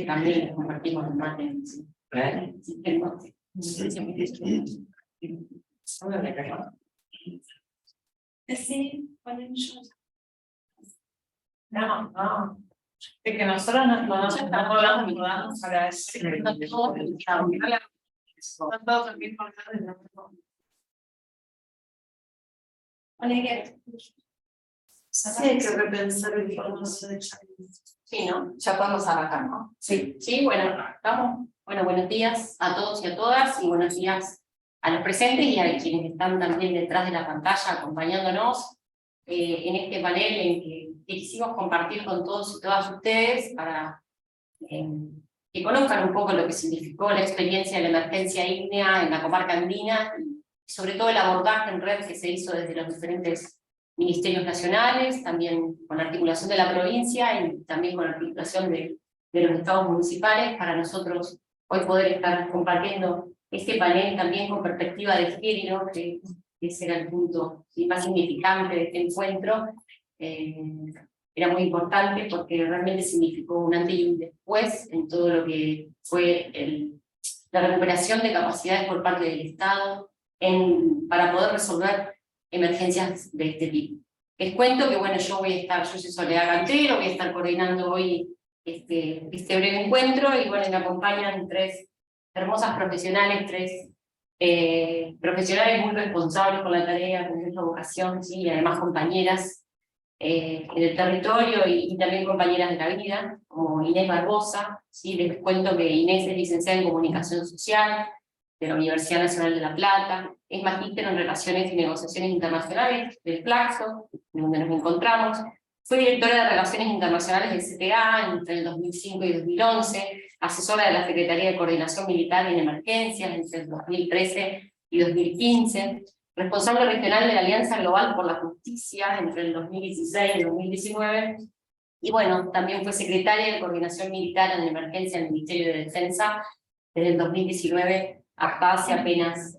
También compartimos el mate. Sí, no. Es que nosotros nos estamos hablando para decir sí, hay que repensar el formato de sí, ¿no? Ya podemos arrancar, ¿no? Sí. Sí, bueno, estamos. Bueno, buenos días a todos y a todas, y buenos días a los presentes y a quienes están también detrás de la pantalla acompañándonos en este panel en que quisimos compartir con todos y todas ustedes para que conozcan un poco lo que significó la experiencia de la emergencia ígnea en la comarca andina, y sobre todo el abordaje en red que se hizo desde los diferentes ministerios nacionales, también con la articulación de la provincia y también con la articulación de los estados municipales, para nosotros hoy poder estar compartiendo este panel también con perspectiva de género, que ese era el punto más significante de este encuentro. Era muy importante porque realmente significó un antes y un después en todo lo que fue la recuperación de capacidades por parte del Estado para poder resolver emergencias de este tipo. Les cuento que bueno, yo soy Soledad Cantero, voy a estar coordinando hoy este breve encuentro, y bueno, me acompañan tres hermosas profesionales, profesionales muy responsables con la tarea, con mucha vocación, ¿sí? Y además compañeras en el territorio y también compañeras de la vida, como Inés Barbosa, ¿sí? Les cuento que Inés es licenciada en Comunicación Social de la Universidad Nacional de La Plata, es magíster en Relaciones y Negociaciones Internacionales del Flaxo, donde nos encontramos. Fue directora de Relaciones Internacionales del CTA entre el 2005 y 2011, asesora de la Secretaría de Coordinación Militar en Emergencias entre el 2013 y 2015, responsable regional de la Alianza Global por la Justicia entre el 2016 y 2019, y bueno, también fue secretaria de Coordinación Militar en Emergencia en el Ministerio de Defensa desde el 2019 hasta hace apenas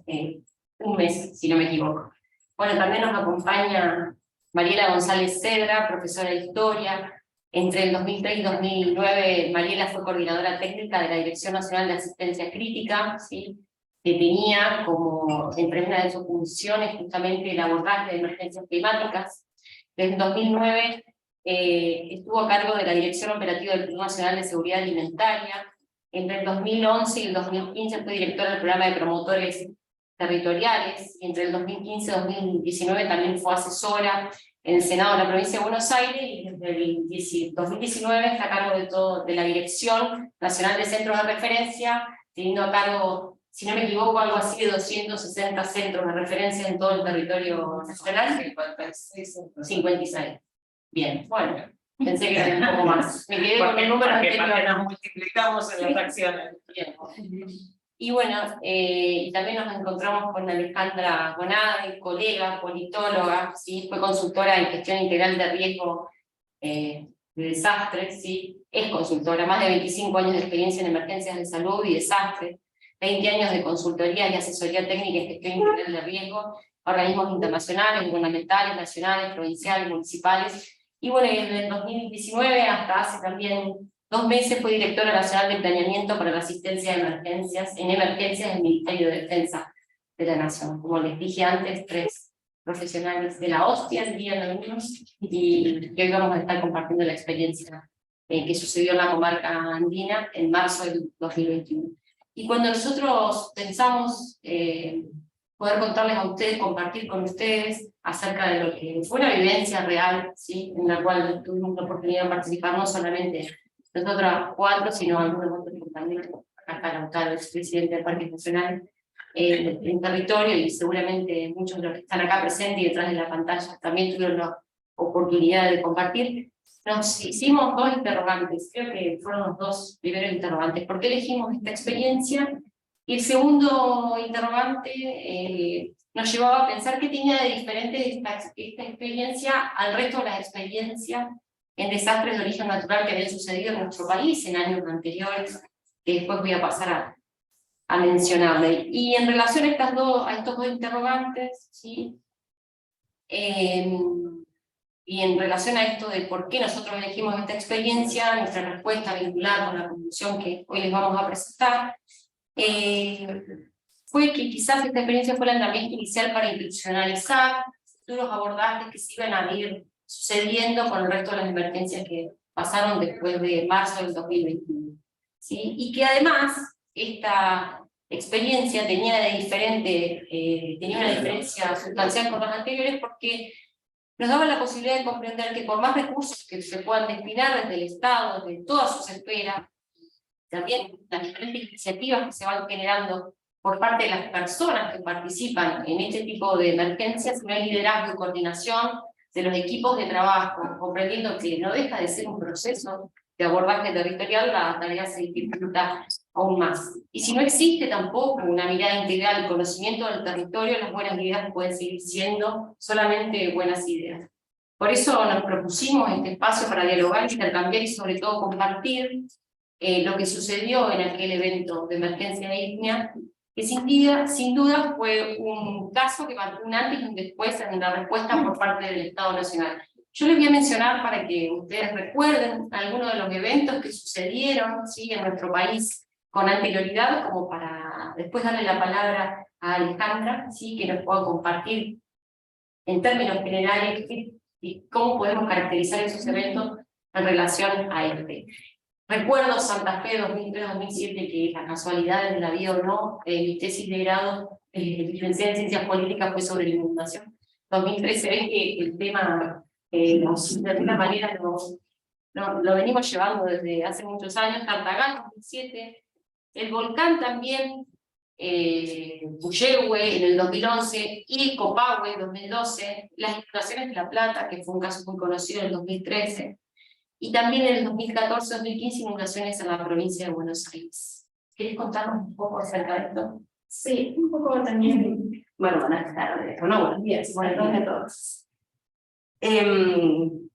un mes, si no me equivoco. Bueno, también nos acompaña Mariela González Cedra, profesora de Historia. Entre el 2003 y 2009, Mariela fue coordinadora técnica de la Dirección Nacional de Asistencia Crítica, ¿sí? Que tenía como entre una de sus funciones justamente el abordaje de emergencias climáticas. Desde el 2009 estuvo a cargo de la Dirección Operativa del Plan Nacional de Seguridad Alimentaria. Entre el 2011 y el 2015 fue directora del programa de promotores territoriales, y entre el 2015 y 2019 también fue asesora en el Senado de la Provincia de Buenos Aires, y desde el 2019 está a cargo de la Dirección Nacional de Centros de Referencia, teniendo a cargo, si no me equivoco, algo así de 260 centros de referencia en todo el territorio nacional. 56. Bien, bueno. Pensé que era un poco más. Me quedé con el número anterior. Nos multiplicamos en las acciones. Bien. Y bueno, también nos encontramos con Alejandra Bonade, colega, politóloga, ¿sí? Fue consultora en gestión integral de riesgo de desastres, ¿sí? Es consultora, más de 25 años de experiencia en emergencias de salud y desastres, 20 años de consultoría y asesoría técnica en gestión integral de riesgo, organismos internacionales, gubernamentales, nacionales, provinciales, municipales. Y bueno, desde el 2019 hasta hace también 2 meses fue directora nacional de planeamiento para la asistencia de emergencias del Ministerio de Defensa de la Nación. Como les dije antes, 3 profesionales de la hostia, dirían algunos, y hoy vamos a estar compartiendo la experiencia que sucedió en la comarca andina en marzo del 2021. Y cuando nosotros pensamos poder contarles a ustedes, compartir con ustedes acerca de lo que fue una vivencia real, ¿sí? En la cual tuvimos la oportunidad de participar no solamente nosotros 4, sino algunos otros compañeros. Acá está Lautaro, el presidente del Parque Nacional, en territorio, y seguramente muchos de los que están acá presentes y detrás de la pantalla también tuvieron la oportunidad de compartir. Nos hicimos 2 interrogantes, creo que fueron los 2 primeros interrogantes. ¿Por qué elegimos esta experiencia? Y el segundo interrogante nos llevaba a pensar qué tenía de diferente esta experiencia al resto de las experiencias en desastres de origen natural que habían sucedido en nuestro país en años anteriores, que después voy a pasar a mencionarle. Y en relación a, a estos dos interrogantes, ¿sí? Y en relación a esto de por qué nosotros elegimos esta experiencia, nuestra respuesta vinculada con la conclusión que hoy les vamos a presentar, fue que quizás esta experiencia fue el andamiaje inicial para institucionalizar futuros abordajes que se iban a ir sucediendo con el resto de las emergencias que pasaron después de marzo del 2021. ¿Sí? Y que además esta experiencia tenía una diferencia sustancial con las anteriores porque nos daba la posibilidad de comprender que por más recursos que se puedan destinar desde el Estado, desde todas sus esferas, también las diferentes iniciativas que se van generando por parte de las personas que participan en este tipo de emergencias, no hay liderazgo y coordinación de los equipos de trabajo, comprendiendo que no deja de ser un proceso de abordaje territorial, la tarea se dificulta aún más. Y si no existe tampoco una mirada integral y conocimiento del territorio, las buenas ideas pueden seguir siendo solamente buenas ideas. Por eso nos propusimos este espacio para dialogar, intercambiar y sobre todo compartir lo que sucedió en aquel evento de emergencia ígnea, que sin duda fue un caso que marcó un antes y un después en la respuesta por parte del Estado Nacional. Yo les voy a mencionar para que ustedes recuerden algunos de los eventos que sucedieron, ¿sí?, en nuestro país con anterioridad, como para después darle la palabra a Alejandra, ¿sí?, que nos pueda compartir en términos generales y cómo podemos caracterizar esos eventos en relación a este. Recuerdo Santa Fe 2003-2007, que la casualidad de la vida o no, mi tesis de grado, licenciada en Ciencias Políticas, fue sobre la inundación. 2013 se ve que el tema, de alguna manera, lo venimos llevando desde hace muchos años. Tartagal 2007, el volcán también, Puyehue en el 2011 y Copahue 2012, las inundaciones de La Plata, que fue un caso muy conocido en el 2013, y también en el 2014-2015 inundaciones en la provincia de Buenos Aires. ¿Querés contarnos un poco acerca de esto? Sí, un poco también. Bueno, buenas tardes, no, buenos días, buenas tardes a todos.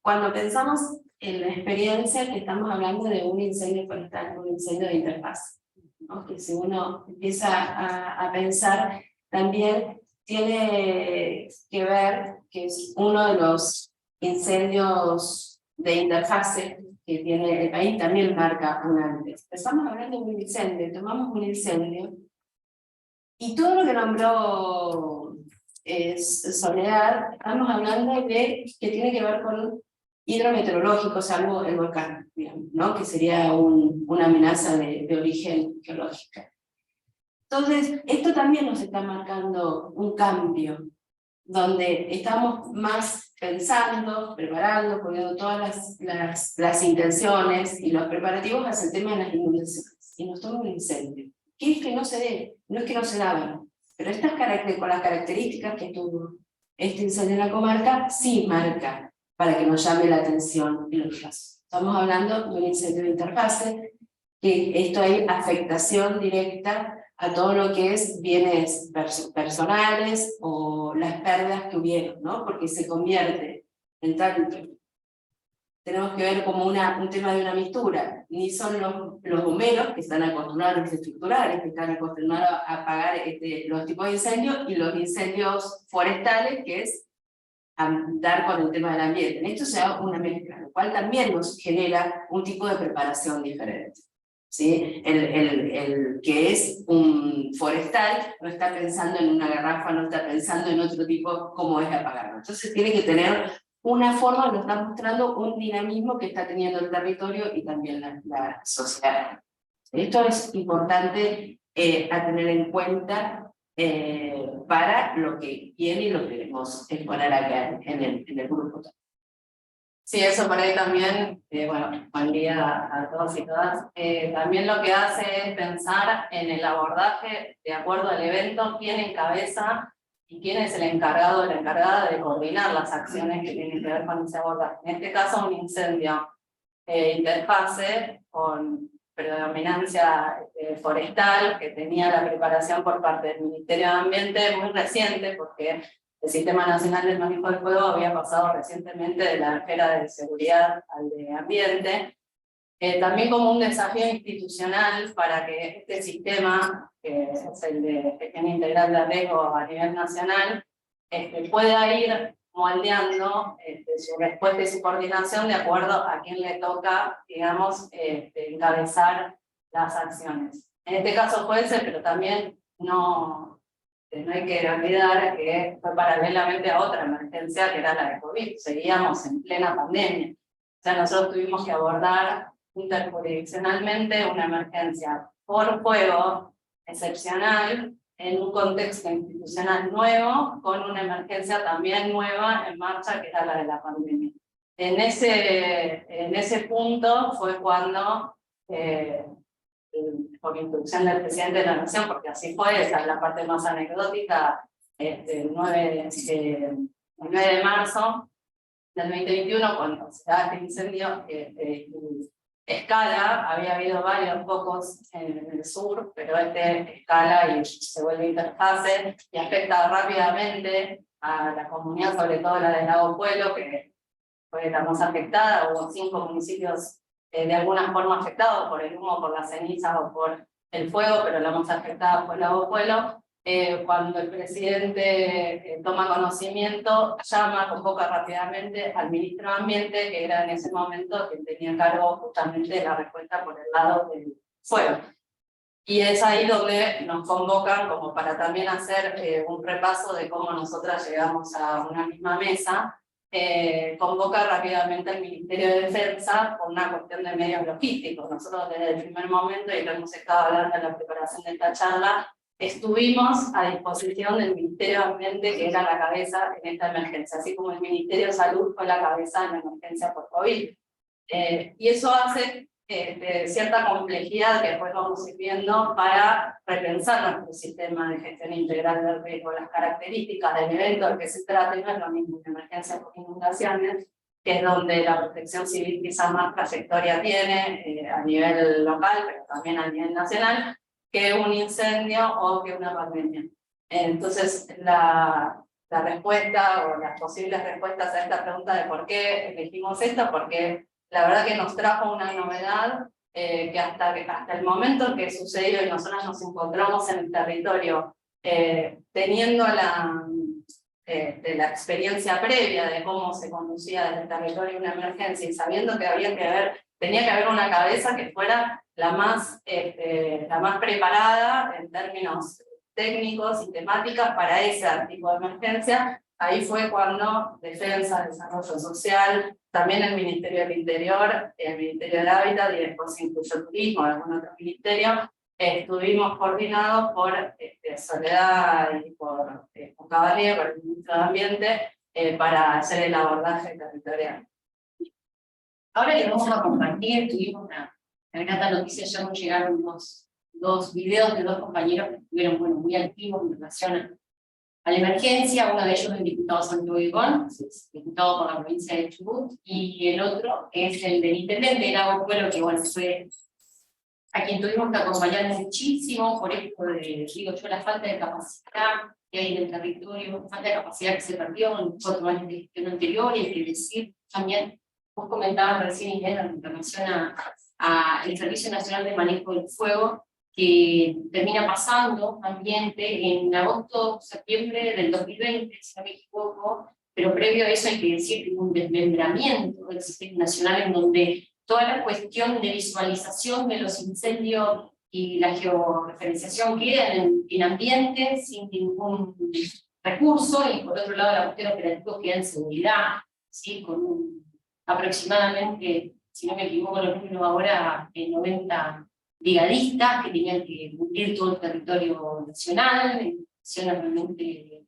Cuando pensamos en la experiencia, que estamos hablando de un incendio forestal, un incendio de interfaz, ¿no? Que si uno empieza a pensar, también tiene que ver que es uno de los incendios de interfase que tiene el país, también marca un antes. Estamos hablando de un incendio, tomamos un incendio, y todo lo que nombró Soledad, estamos hablando de que tiene que ver con hidrometeorológico, salvo el volcán, digamos, ¿no? Que sería una amenaza de origen geológica. Entonces, esto también nos está marcando un cambio, donde estamos más pensando, preparando, poniendo todas las intenciones y los preparativos hacia el tema de las inundaciones. Y nos toma un incendio. ¿Qué es que no se dé? No es que no se daban, pero con las características que tuvo este incendio en la comarca, sí marca para que nos llame la atención y los casos. Estamos hablando de un incendio de interfase, que esto hay afectación directa a todo lo que es bienes personales o las pérdidas que hubieron, ¿no? Porque se convierte en tanto. Tenemos que ver como un tema de una mistura. Ni son los bomberos, que están acostumbrados a los estructurales, que están acostumbrados a apagar los tipos de incendios, y los incendios forestales, que es dar con el tema del ambiente. En esto se da una mezcla, lo cual también nos genera un tipo de preparación diferente. ¿Sí? El que es un forestal no está pensando en una garrafa, no está pensando en otro tipo cómo es apagarlo. Entonces tiene que tener una forma, nos está mostrando un dinamismo que está teniendo el territorio y también la sociedad. Esto es importante a tener en cuenta para lo que viene y lo que queremos exponer acá en el grupo. Sí, eso por ahí también, bueno, buen día a todos y todas. También lo que hace es pensar en el abordaje de acuerdo al evento, quién encabeza y quién es el encargado o la encargada de coordinar las acciones que tienen que ver con ese abordaje. En este caso, un incendio interfase con predominancia forestal, que tenía la preparación por parte del Ministerio de Ambiente muy reciente, porque el Sistema Nacional del Manejo del Fuego había pasado recientemente de la esfera de seguridad al de ambiente. también como un desafío institucional para que este sistema, que es el de gestión integral de riesgo a nivel nacional, pueda ir moldeando su respuesta y su coordinación de acuerdo a quién le toca, digamos, encabezar las acciones. En este caso fue ese, pero también no hay que olvidar que fue paralelamente a otra emergencia que era la de COVID. Seguíamos en plena pandemia. O sea, nosotros tuvimos que abordar interjurisdiccionalmente una emergencia por fuego excepcional en un contexto institucional nuevo, con una emergencia también nueva en marcha, que era la de la pandemia. En ese punto fue cuando, por instrucción del presidente de la Nación, porque así fue, esa es la parte más anecdótica, el 9 de marzo del 2021, cuando se da este incendio, escala, había habido varios focos en el sur, pero escala y se vuelve interfase y afecta rápidamente a la comunidad, sobre todo la de Lago Puelo, que fue la más afectada. Hubo 5 municipios de alguna forma afectados por el humo, por la ceniza o por el fuego, pero la más afectada fue Lago Puelo. Cuando el presidente toma conocimiento, convoca rápidamente al ministro de Ambiente, que era en ese momento quien tenía a cargo justamente la respuesta por el lado del fuego. Y es ahí donde nos convocan como para también hacer un repaso de cómo nosotras llegamos a una misma mesa. Convoca rápidamente al Ministerio de Defensa por una cuestión de medios logísticos. Nosotros desde el primer momento, y lo hemos estado hablando en la preparación de esta charla, estuvimos a disposición del Ministerio de Ambiente, que era la cabeza en esta emergencia, así como el Ministerio de Salud fue la cabeza en la emergencia por COVID. Y eso hace cierta complejidad que después vamos a ir viendo para repensar nuestro sistema de gestión integral del riesgo. Las características del evento del que se trata no es lo mismo que emergencia por inundaciones, que es donde la protección civil quizá más trayectoria tiene a nivel local, pero también a nivel nacional, que un incendio o que una pandemia. Entonces, la respuesta o las posibles respuestas a esta pregunta de por qué elegimos esto, porque la verdad que nos trajo una novedad que hasta el momento en que sucedió y nosotros nos encontramos en el territorio teniendo la experiencia previa de cómo se conducía desde el territorio una emergencia y sabiendo que tenía que haber una cabeza que fuera la más preparada en términos técnicos y temáticas para ese tipo de emergencia. Ahí fue cuando Defensa, Desarrollo Social, también el Ministerio del Interior, el Ministerio del Hábitat y después se incluyó Turismo, algún otro ministerio, estuvimos coordinados por Soledad y por Caballeiro, por el Ministro de Ambiente, para hacer el abordaje territorial. Ahora les vamos a compartir, tuvimos una grata noticia, ya nos llegaron dos videos de 2 compañeros que estuvieron muy activos en relación a la emergencia. Uno de ellos es el diputado Santiago Ivón, diputado por la provincia de Chubut, y el otro es el del intendente de Lago Puelo, que fue a quien tuvimos que acompañar muchísimo por esto de, digo yo, la falta de capacidad que hay en el territorio, falta de capacidad que se perdió en 4 años de gestión anterior, y hay que decir también, vos comentabas recién, Inés, en relación al Servicio Nacional de Manejo del Fuego, que termina pasando ambiente en agosto-septiembre del 2020, si no me equivoco, pero previo a eso hay que decir que hubo un desmembramiento del Sistema Nacional en donde toda la cuestión de visualización de los incendios y la georreferenciación quedan en ambiente sin ningún recurso, y por otro lado la cuestión operativa queda en seguridad, ¿sí? Con aproximadamente, si no me equivoco los números ahora, 90 brigadistas que tenían que cubrir todo el territorio nacional, en condiciones realmente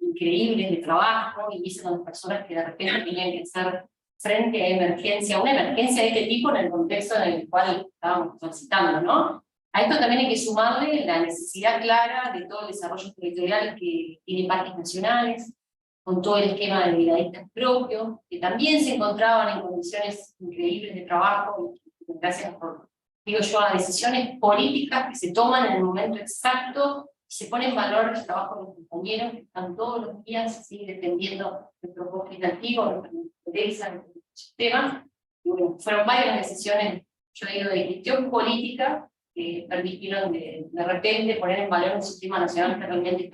increíbles de trabajo, y esas son personas que de repente tenían que estar frente a una emergencia de este tipo en el contexto en el cual estábamos transitando, ¿no? A esto también hay que sumarle la necesidad clara de todo el desarrollo territorial que tiene parques nacionales, con todo el esquema de brigadistas propios, que también se encontraban en condiciones increíbles de trabajo, gracias por, digo yo, a decisiones políticas que se toman en el momento exacto, y se pone en valor el trabajo de los compañeros que están todos los días, ¿sí? Defendiendo nuestro legislativo, nuestra empresa, nuestro sistema, bueno, fueron varias las decisiones, yo digo, de gestión política que permitieron de repente poner en valor un sistema nacional que realmente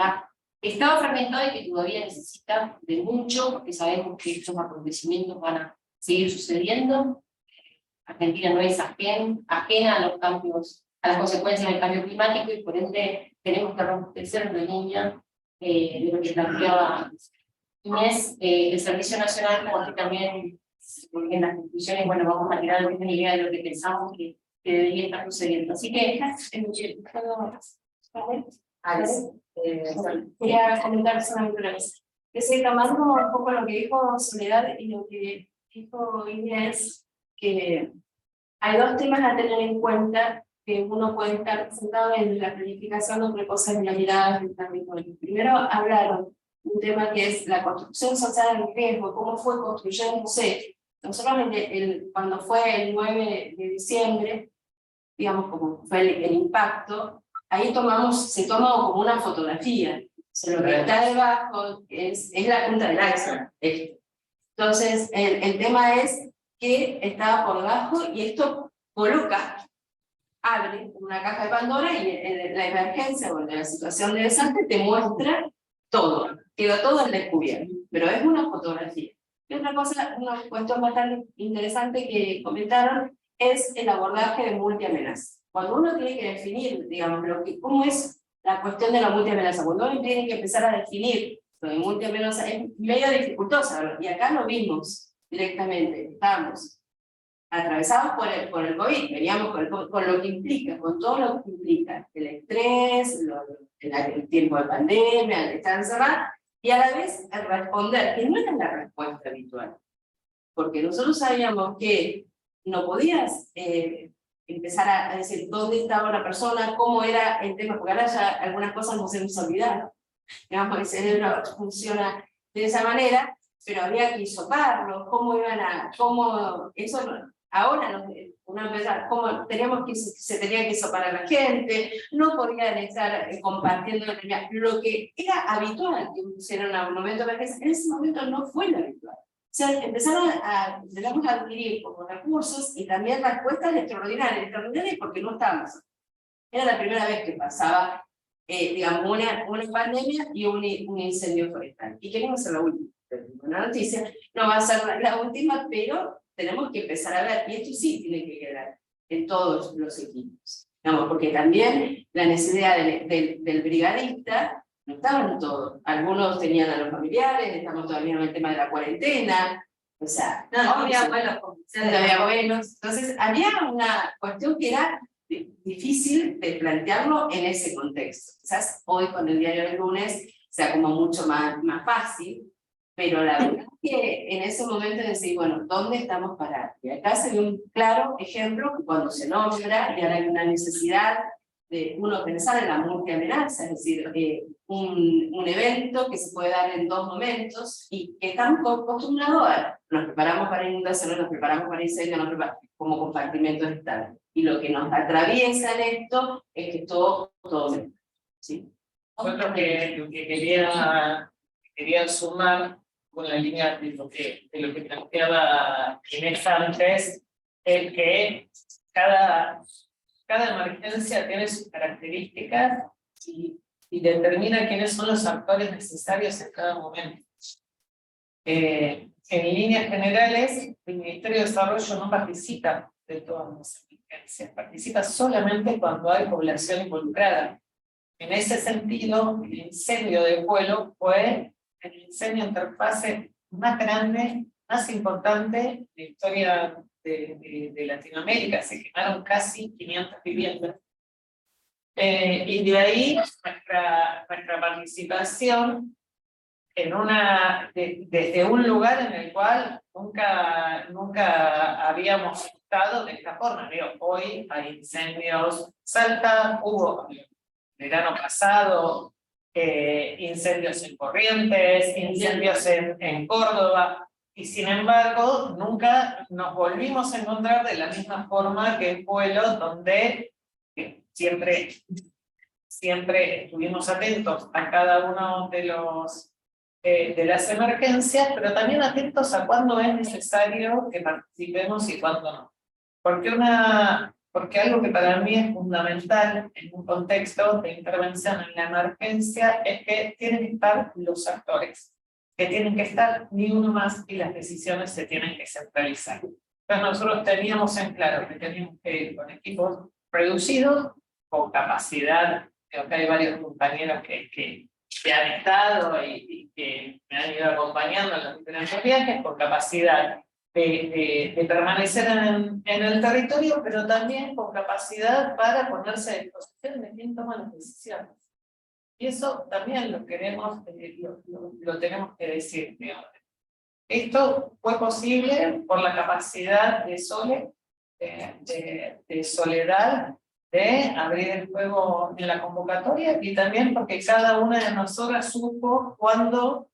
estaba fragmentado y que todavía necesita de mucho, porque sabemos que estos acontecimientos van a seguir sucediendo. Argentina no es ajena a los cambios, a las consecuencias del cambio climático, y por ende tenemos que robustecer la línea de lo que planteaba Inés, el Servicio Nacional, como que también en las conclusiones, bueno, vamos a tirar alguna idea de lo que pensamos que debería estar sucediendo. Así que, quería comentar solamente una cosa. Tomando un poco lo que dijo Soledad y lo que dijo Inés, que hay dos temas a tener en cuenta que uno puede estar sentado en la planificación de otra cosa en la mirada del territorio. Primero hablaron un tema que es la construcción social en riesgo, cómo fue construyéndose. Nosotros cuando fue el 9 de diciembre, digamos, como fue el impacto, ahí se toma como una fotografía. O sea, lo que está debajo es la punta del iceberg. Entonces, el tema es que estaba por debajo y esto abre una caja de Pandora y la emergencia o la situación de desastre te muestra todo, queda todo en descubierto, pero es una fotografía. Y otra cosa, una cuestión bastante interesante que comentaron es el abordaje de multiamenaza. Cuando uno tiene que definir, digamos, cómo es la cuestión de la multiamenaza, cuando uno tiene que empezar a definir lo de multiamenaza, es medio dificultosa, y acá lo vimos directamente, estábamos atravesados por el COVID, veníamos con lo que implica, con todo lo que implica, el estrés, el tiempo de pandemia, el estar encerrado, y a la vez el responder, que no era la respuesta habitual, porque nosotros sabíamos que no podías empezar a decir dónde estaba la persona, cómo era el tema, porque ahora ya algunas cosas nos hemos olvidado, digamos, el cerebro funciona de esa manera, pero había que hisoparlo, ahora uno empieza, cómo se tenía que hisopar a la gente, no podían estar compartiendo lo que era habitual que hicieran en un momento de emergencia, en ese momento no fue lo habitual. O sea, empezaron a adquirir como recursos y también respuestas extraordinarias porque no estábamos. Era la primera vez que pasaba, digamos, una pandemia y un incendio forestal. Y queremos ser la última. Una noticia, no va a ser la última, pero tenemos que empezar a ver, y esto sí tiene que quedar en todos los equipos, digamos, porque también la necesidad del brigadista no estaba en todo. Algunos tenían a los familiares, estamos todavía en el tema de la cuarentena, o sea, no había abuelos, entonces había una cuestión que era difícil de plantearlo en ese contexto. Quizás hoy con el diario del lunes sea como mucho más fácil, pero la verdad es que en ese momento decir, bueno, ¿dónde estamos parados? Y acá se ve un claro ejemplo que cuando se nombra, y ahora hay una necesidad de uno pensar en la multiamenaza, es decir, un evento que se puede dar en dos momentos, y que estamos acostumbrados a, nos preparamos para inundaciones, nos preparamos para incendios, nos preparamos como compartimentos estables. Y lo que nos atraviesa en esto es que todo ¿sí? Otro que quería sumar con la línea de lo que planteaba Inés antes, es que cada emergencia tiene sus características y determina quiénes son los actores necesarios en cada momento. En líneas generales, el Ministerio de Desarrollo no participa de todas las emergencias, participa solamente cuando hay población involucrada. En ese sentido, el incendio de Puelo fue el incendio interfase más grande, más importante de la historia de Latinoamérica. Se quemaron casi 500 viviendas. Y de ahí nuestra participación desde un lugar en el cual nunca habíamos estado de esta forma. Hoy hay incendios, Salta, hubo el verano pasado, incendios en Corrientes, incendios en Córdoba, y sin embargo nunca nos volvimos a encontrar de la misma forma que en Puelo, donde siempre estuvimos atentos a cada uno de los de las emergencias, pero también atentos a cuándo es necesario que participemos y cuándo no. Porque algo que para mí es fundamental en un contexto de intervención en la emergencia es que tienen que estar los actores, que tienen que estar ni uno más y las decisiones se tienen que centralizar. Entonces nosotros teníamos en claro que teníamos que ir con equipos reducidos, con capacidad, creo que hay varios compañeros que han estado y que me han ido acompañando en los diferentes viajes, con capacidad de permanecer en el territorio, pero también con capacidad para ponerse a disposición de quién toma las decisiones. Y eso también lo queremos, lo tenemos que decir, digamos. Esto fue posible por la capacidad de Soledad de abrir el juego en la convocatoria y también porque cada una de nosotras supo cuándo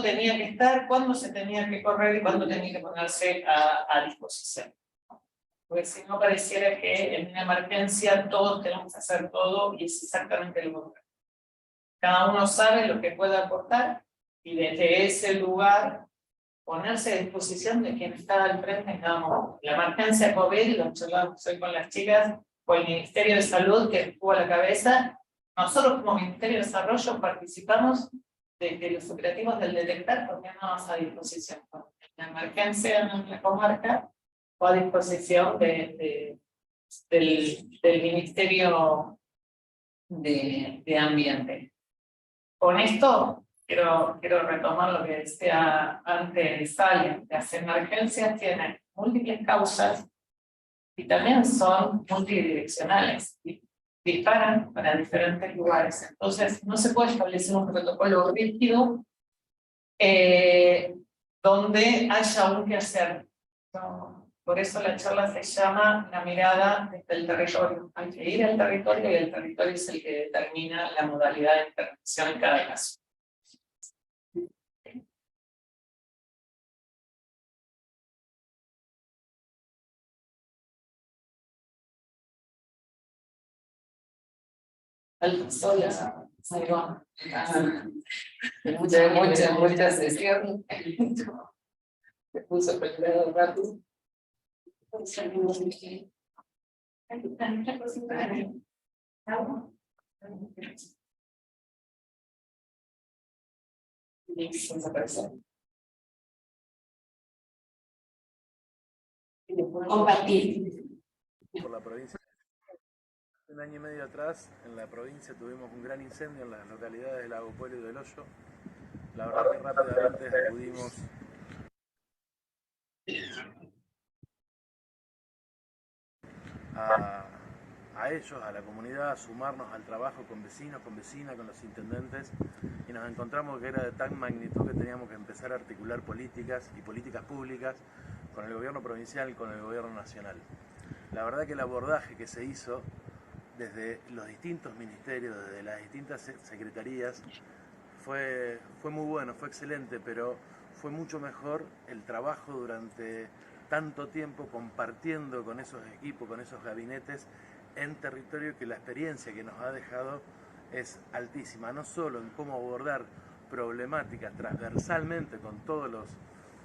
tenía que estar, cuándo se tenía que correr y cuándo tenía que ponerse a disposición. Porque si no pareciera que en una emergencia todos tenemos que hacer todo y es exactamente lo contrario. Cada uno sabe lo que puede aportar y desde ese lugar ponerse a disposición de quien está al frente en cada momento. La emergencia COVID, lo charlamos hoy con las chicas, o el Ministerio de Salud que estuvo a la cabeza. Nosotros como Ministerio de Desarrollo participamos de los operativos del detectar porque no a disposición de la emergencia en la comarca o a disposición del Ministerio de Ambiente. Con esto quiero retomar lo que decía antes Sally. Las emergencias tienen múltiples causas y también son multidireccionales. Disparan para diferentes lugares. Entonces, no se puede establecer un protocolo rígido donde haya un que hacer. No, por eso la charla se llama La mirada desde el territorio. Hay que ir al territorio y el territorio es el que determina la modalidad de intervención en cada caso. Mucha sesión. Se puso a perder un rato. Compartir. Por la provincia. Un año y medio atrás, en la provincia tuvimos un gran incendio en las localidades de Lago Pueblo y del Hoyo. La verdad que rápidamente acudimos a ellos, a la comunidad, a sumarnos al trabajo con vecinos, con vecinas, con los intendentes, y nos encontramos que era de tan magnitud que teníamos que empezar a articular políticas y políticas públicas con el gobierno provincial y con el gobierno nacional. La verdad que el abordaje que se hizo desde los distintos ministerios, desde las distintas secretarías, fue muy bueno, fue excelente, pero fue mucho mejor el trabajo durante tanto tiempo compartiendo con esos equipos, con esos gabinetes en territorio, que la experiencia que nos ha dejado es altísima, no solo en cómo abordar problemáticas transversalmente con todos los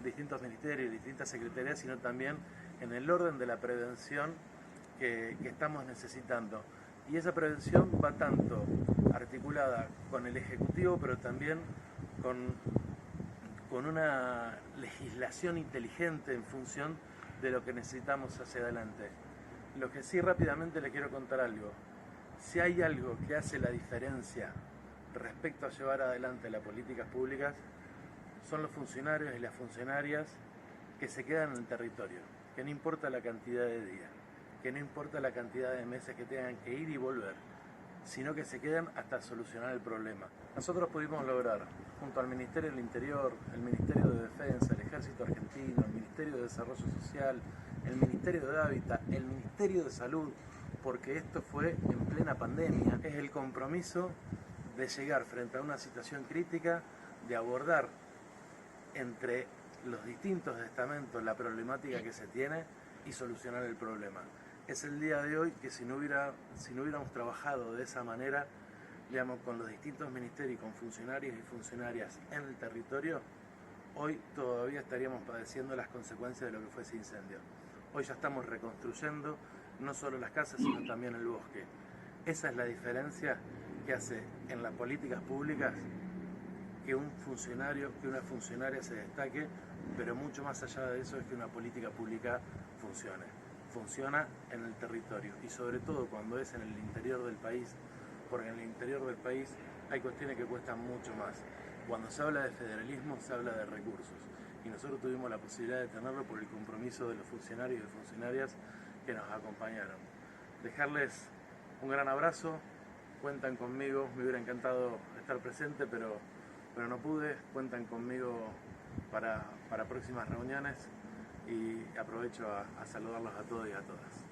distintos ministerios y distintas secretarías, sino también en el orden de la prevención que estamos necesitando. Y esa prevención va tanto articulada con el Ejecutivo, pero también con una legislación inteligente en función de lo que necesitamos hacia adelante. Lo que sí rápidamente le quiero contar algo. Si hay algo que hace la diferencia respecto a llevar adelante las políticas públicas, son los funcionarios y las funcionarias que se quedan en el territorio, que no importa la cantidad de días, que no importa la cantidad de meses que tengan que ir y volver, sino que se quedan hasta solucionar el problema. Nosotros pudimos lograr, junto al Ministerio del Interior, el Ministerio de Defensa, el Ejército Argentino, el Ministerio de Desarrollo Social, el Ministerio de Hábitat, el Ministerio de Salud, porque esto fue en plena pandemia, es el compromiso de llegar frente a una situación crítica, de abordar entre los distintos estamentos la problemática que se tiene y solucionar el problema. Es el día de hoy que si no hubiéramos trabajado de esa manera, digamos, con los distintos ministerios y con funcionarios y funcionarias en el territorio, hoy todavía estaríamos padeciendo las consecuencias de lo que fue ese incendio. Hoy ya estamos reconstruyendo no solo las casas, sino también el bosque. Esa es la diferencia que hace en las políticas públicas que un funcionario, que una funcionaria se destaque, pero mucho más allá de eso es que una política pública funcione. Funciona en el territorio y sobre todo cuando es en el interior del país, porque en el interior del país hay cuestiones que cuestan mucho más. Cuando se habla de federalismo se habla de recursos y nosotros tuvimos la posibilidad de tenerlo por el compromiso de los funcionarios y funcionarias que nos acompañaron. Dejarles un gran abrazo, cuentan conmigo, me hubiera encantado estar presente, pero no pude, cuentan conmigo para próximas reuniones y aprovecho a saludarlos a todos y a todas.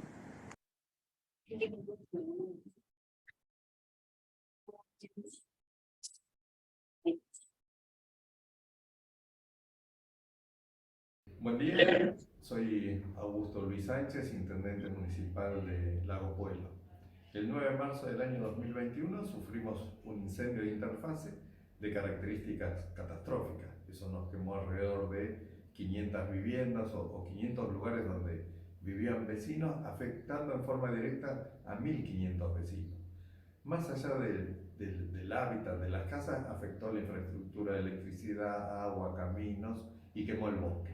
Buen día, soy Augusto Luis Sánchez, intendente municipal de Lago Pueblo. El 9 de marzo del año 2021 sufrimos un incendio de interfase de características catastróficas. Eso nos quemó alrededor de 500 viviendas o 500 lugares donde vivían vecinos, afectando en forma directa a 1.500 vecinos. Más allá del hábitat de las casas, afectó la infraestructura de electricidad, agua, caminos y quemó el bosque,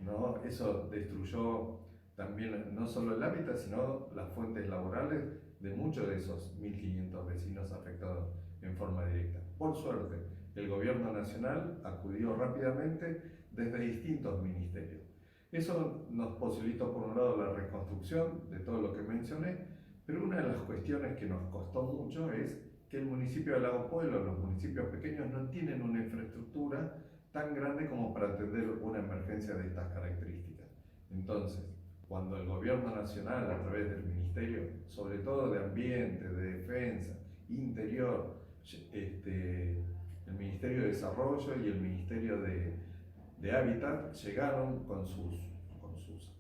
¿no? Eso destruyó también no solo el hábitat, sino las fuentes laborales de muchos de esos 1.500 vecinos afectados en forma directa. Por suerte, el gobierno nacional acudió rápidamente desde distintos ministerios. Eso nos posibilitó, por un lado, la reconstrucción de todo lo que mencioné, pero una de las cuestiones que nos costó mucho es que el municipio de Lago Pueblo, los municipios pequeños, no tienen una infraestructura tan grande como para atender una emergencia de estas características. Entonces, cuando el gobierno nacional, a través del ministerio, sobre todo de Ambiente, de Defensa, Interior, el Ministerio de Desarrollo y el Ministerio de Hábitat, llegaron con sus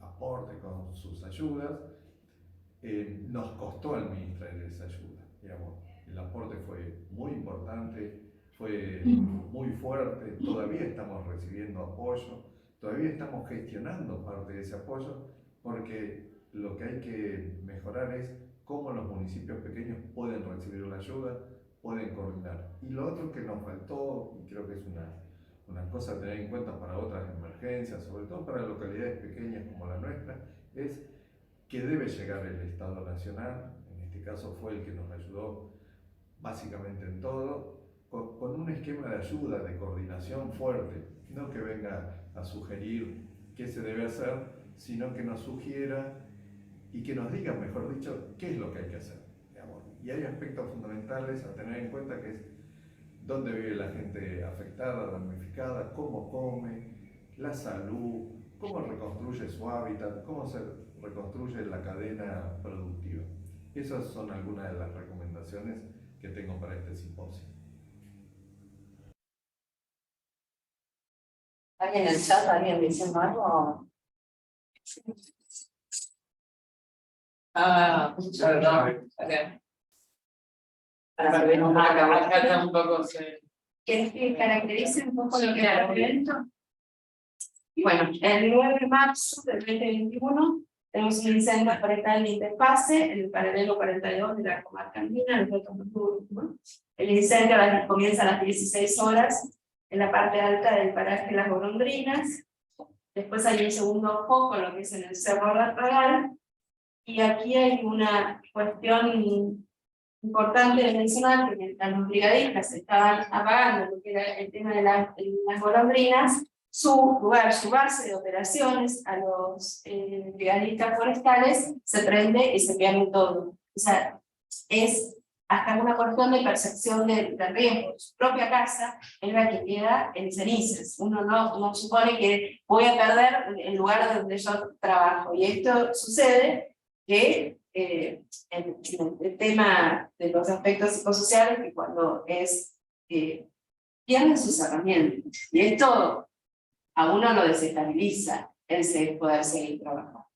aportes, con sus ayudas, nos costó administrar esa ayuda. Digamos, el aporte fue muy importante, fue muy fuerte, todavía estamos recibiendo apoyo, todavía estamos gestionando parte de ese apoyo, porque lo que hay que mejorar es cómo los municipios pequeños pueden recibir la ayuda, pueden coordinar. Y lo otro que nos faltó, y creo que es una cosa a tener en cuenta para otras emergencias, sobre todo para localidades pequeñas como la nuestra, es que debe llegar el Estado Nacional, en este caso fue el que nos ayudó básicamente en todo, con un esquema de ayuda, de coordinación fuerte, no que venga a sugerir qué se debe hacer, sino que nos sugiera y que nos diga, mejor dicho, qué es lo que hay que hacer. Digamos. Y hay aspectos fundamentales a tener en cuenta, que es dónde vive la gente afectada, damnificada, cómo come, la salud, cómo reconstruye su hábitat, cómo se reconstruye la cadena productiva. Esas son algunas de las recomendaciones que tengo para este simposio. ¿Alguien en el chat, alguien diciendo algo? Perdón. Acá tampoco sé. ¿Quieres que caracterice un poco lo que era el evento? Bueno, el 9 de marzo del 2021 tenemos un incendio forestal de interfase en el paralelo 42 de la comarca andina, el Puerto Montuno, ¿no? El incendio comienza a las 16 horas en la parte alta del paraje Las Golondrinas. Después hay un segundo foco, lo que es en el Cerro Ragal. Y aquí hay una cuestión importante de mencionar, que mientras los brigadistas estaban apagando lo que era el tema de las golondrinas, su lugar, su base de operaciones a los brigadistas forestales se prende y se pierde todo. O sea, es hasta una cuestión de percepción de riesgo. Su propia casa es la que queda en cenizas. Uno no supone que voy a perder el lugar donde yo trabajo. Y esto sucede que el tema de los aspectos psicosociales, que cuando pierden sus herramientas. Y esto a uno lo desestabiliza el poder seguir trabajando.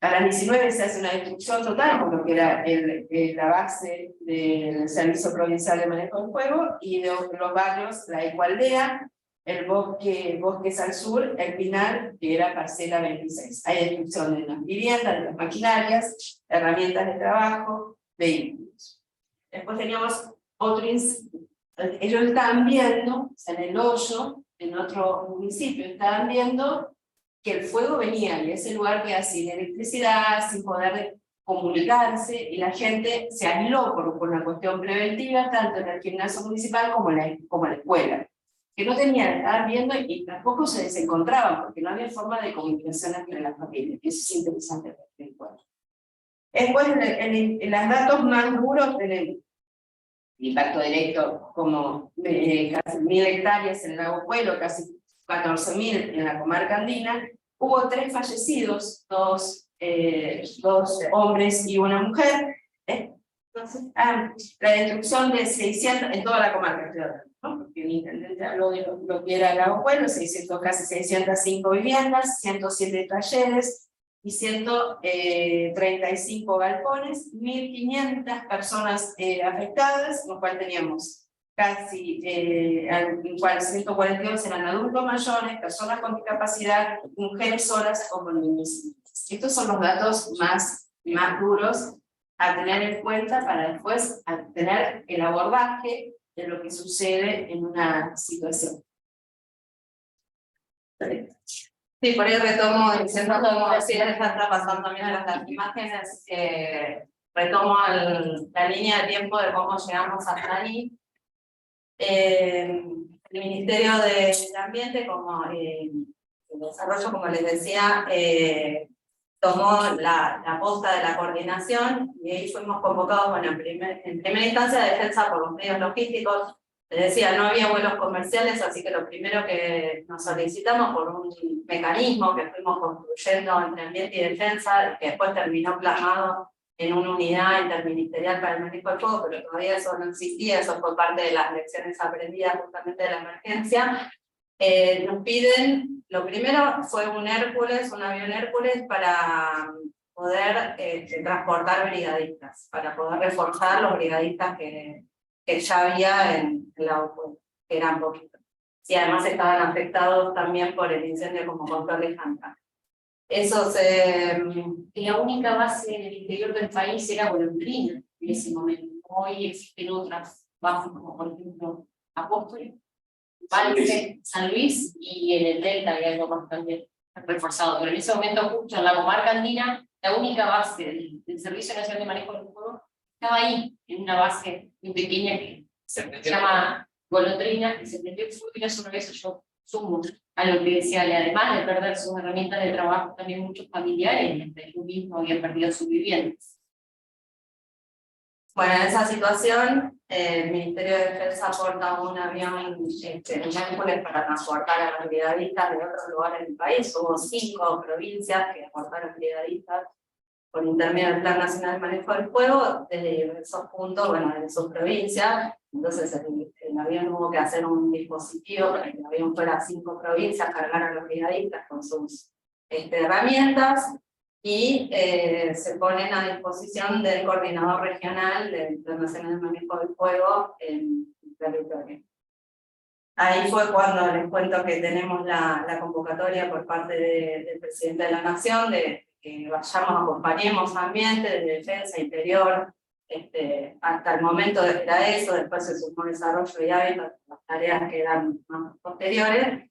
A las 19 se hace una destrucción total, por lo que era la base del Servicio Provincial de Manejo del Fuego, y de los barrios, la Ecoaldea, el Bosques al sur, el Pinar, que era parcela 26. Hay destrucción de las viviendas, de las maquinarias, herramientas de trabajo, vehículos. Después teníamos otro incendio. Ellos estaban viendo, en el Hoyo, en otro municipio, estaban viendo que el fuego venía, y ese lugar queda sin electricidad, sin poder comunicarse, y la gente se aisló por una cuestión preventiva, tanto en el gimnasio municipal como en la escuela, que no tenían, estaban viendo y tampoco se desencontraban, porque no había forma de comunicación entre las familias. Eso es interesante. Después, en los datos más duros tenemos impacto directo como casi 1000 hectáreas en el Lago Puelo, casi 14.000 en la comarca andina. Hubo 3 fallecidos, 2 hombres y una mujer. La destrucción de 600, en toda la comarca, ¿no? Porque el intendente habló de lo que era el Lago Puelo, casi 605 viviendas, 107 talleres y 135 galpones, 1.500 personas afectadas, lo cual teníamos casi, en cual 142 eran adultos mayores, personas con discapacidad, mujeres solas o con niños. Estos son los datos más duros a tener en cuenta para después tener el abordaje de lo que sucede en una situación. Sí, por ahí retomo, diciendo como si ya está pasando también las imágenes, retomo la línea de tiempo de cómo llegamos hasta ahí. El Ministerio de Ambiente, como el desarrollo, como les decía, tomó la posta de la coordinación, y ahí fuimos convocados, bueno, en primera instancia defensa por los medios logísticos. Les decía, no había vuelos comerciales, así que lo primero que nos solicitamos por un mecanismo que fuimos construyendo entre ambiente y defensa, que después terminó plasmado en una unidad interministerial para el manejo del fuego, pero todavía eso no existía, eso fue parte de las lecciones aprendidas justamente de la emergencia. Nos piden, lo primero fue un avión Hércules para poder transportar brigadistas, para poder reforzar los brigadistas que ya había en la OPU, que eran poquitos. Y además estaban afectados también por el incendio como control de Janca. La única base en el interior del país era Golondrina en ese momento. Hoy existen otras bases, como por ejemplo Apóstoles, Valse, San Luis, y en el Delta había algo más también reforzado. Pero en ese momento, justo en la comarca andina, la única base del Servicio Nacional de Manejo del Fuego estaba ahí, en una base muy pequeña que se llama Golondrina, que se prendió el fuego, y eso una vez yo sumo a lo que decía, además de perder sus herramientas de trabajo, también muchos familiares, entre ellos mismos, habían perdido sus viviendas. Bueno, en esa situación, el Ministerio de Defensa aporta un avión Hércules para transportar a los brigadistas de otros lugares del país. Hubo 5 provincias que aportaron brigadistas por intermedio del Plan Nacional de Manejo del Fuego, desde esos puntos, bueno, en sus provincias. Entonces el avión hubo que hacer un dispositivo para que el avión fuera a 5 provincias, cargar a los brigadistas con sus herramientas, y se ponen a disposición del coordinador regional del Plan Nacional de Manejo del Fuego en el territorio. Ahí fue cuando les cuento que tenemos la convocatoria por parte del presidente de la Nación de que vayamos, acompañemos ambiente, de defensa interior, hasta el momento era eso, después se sumó desarrollo y hábitat, las tareas que eran más posteriores,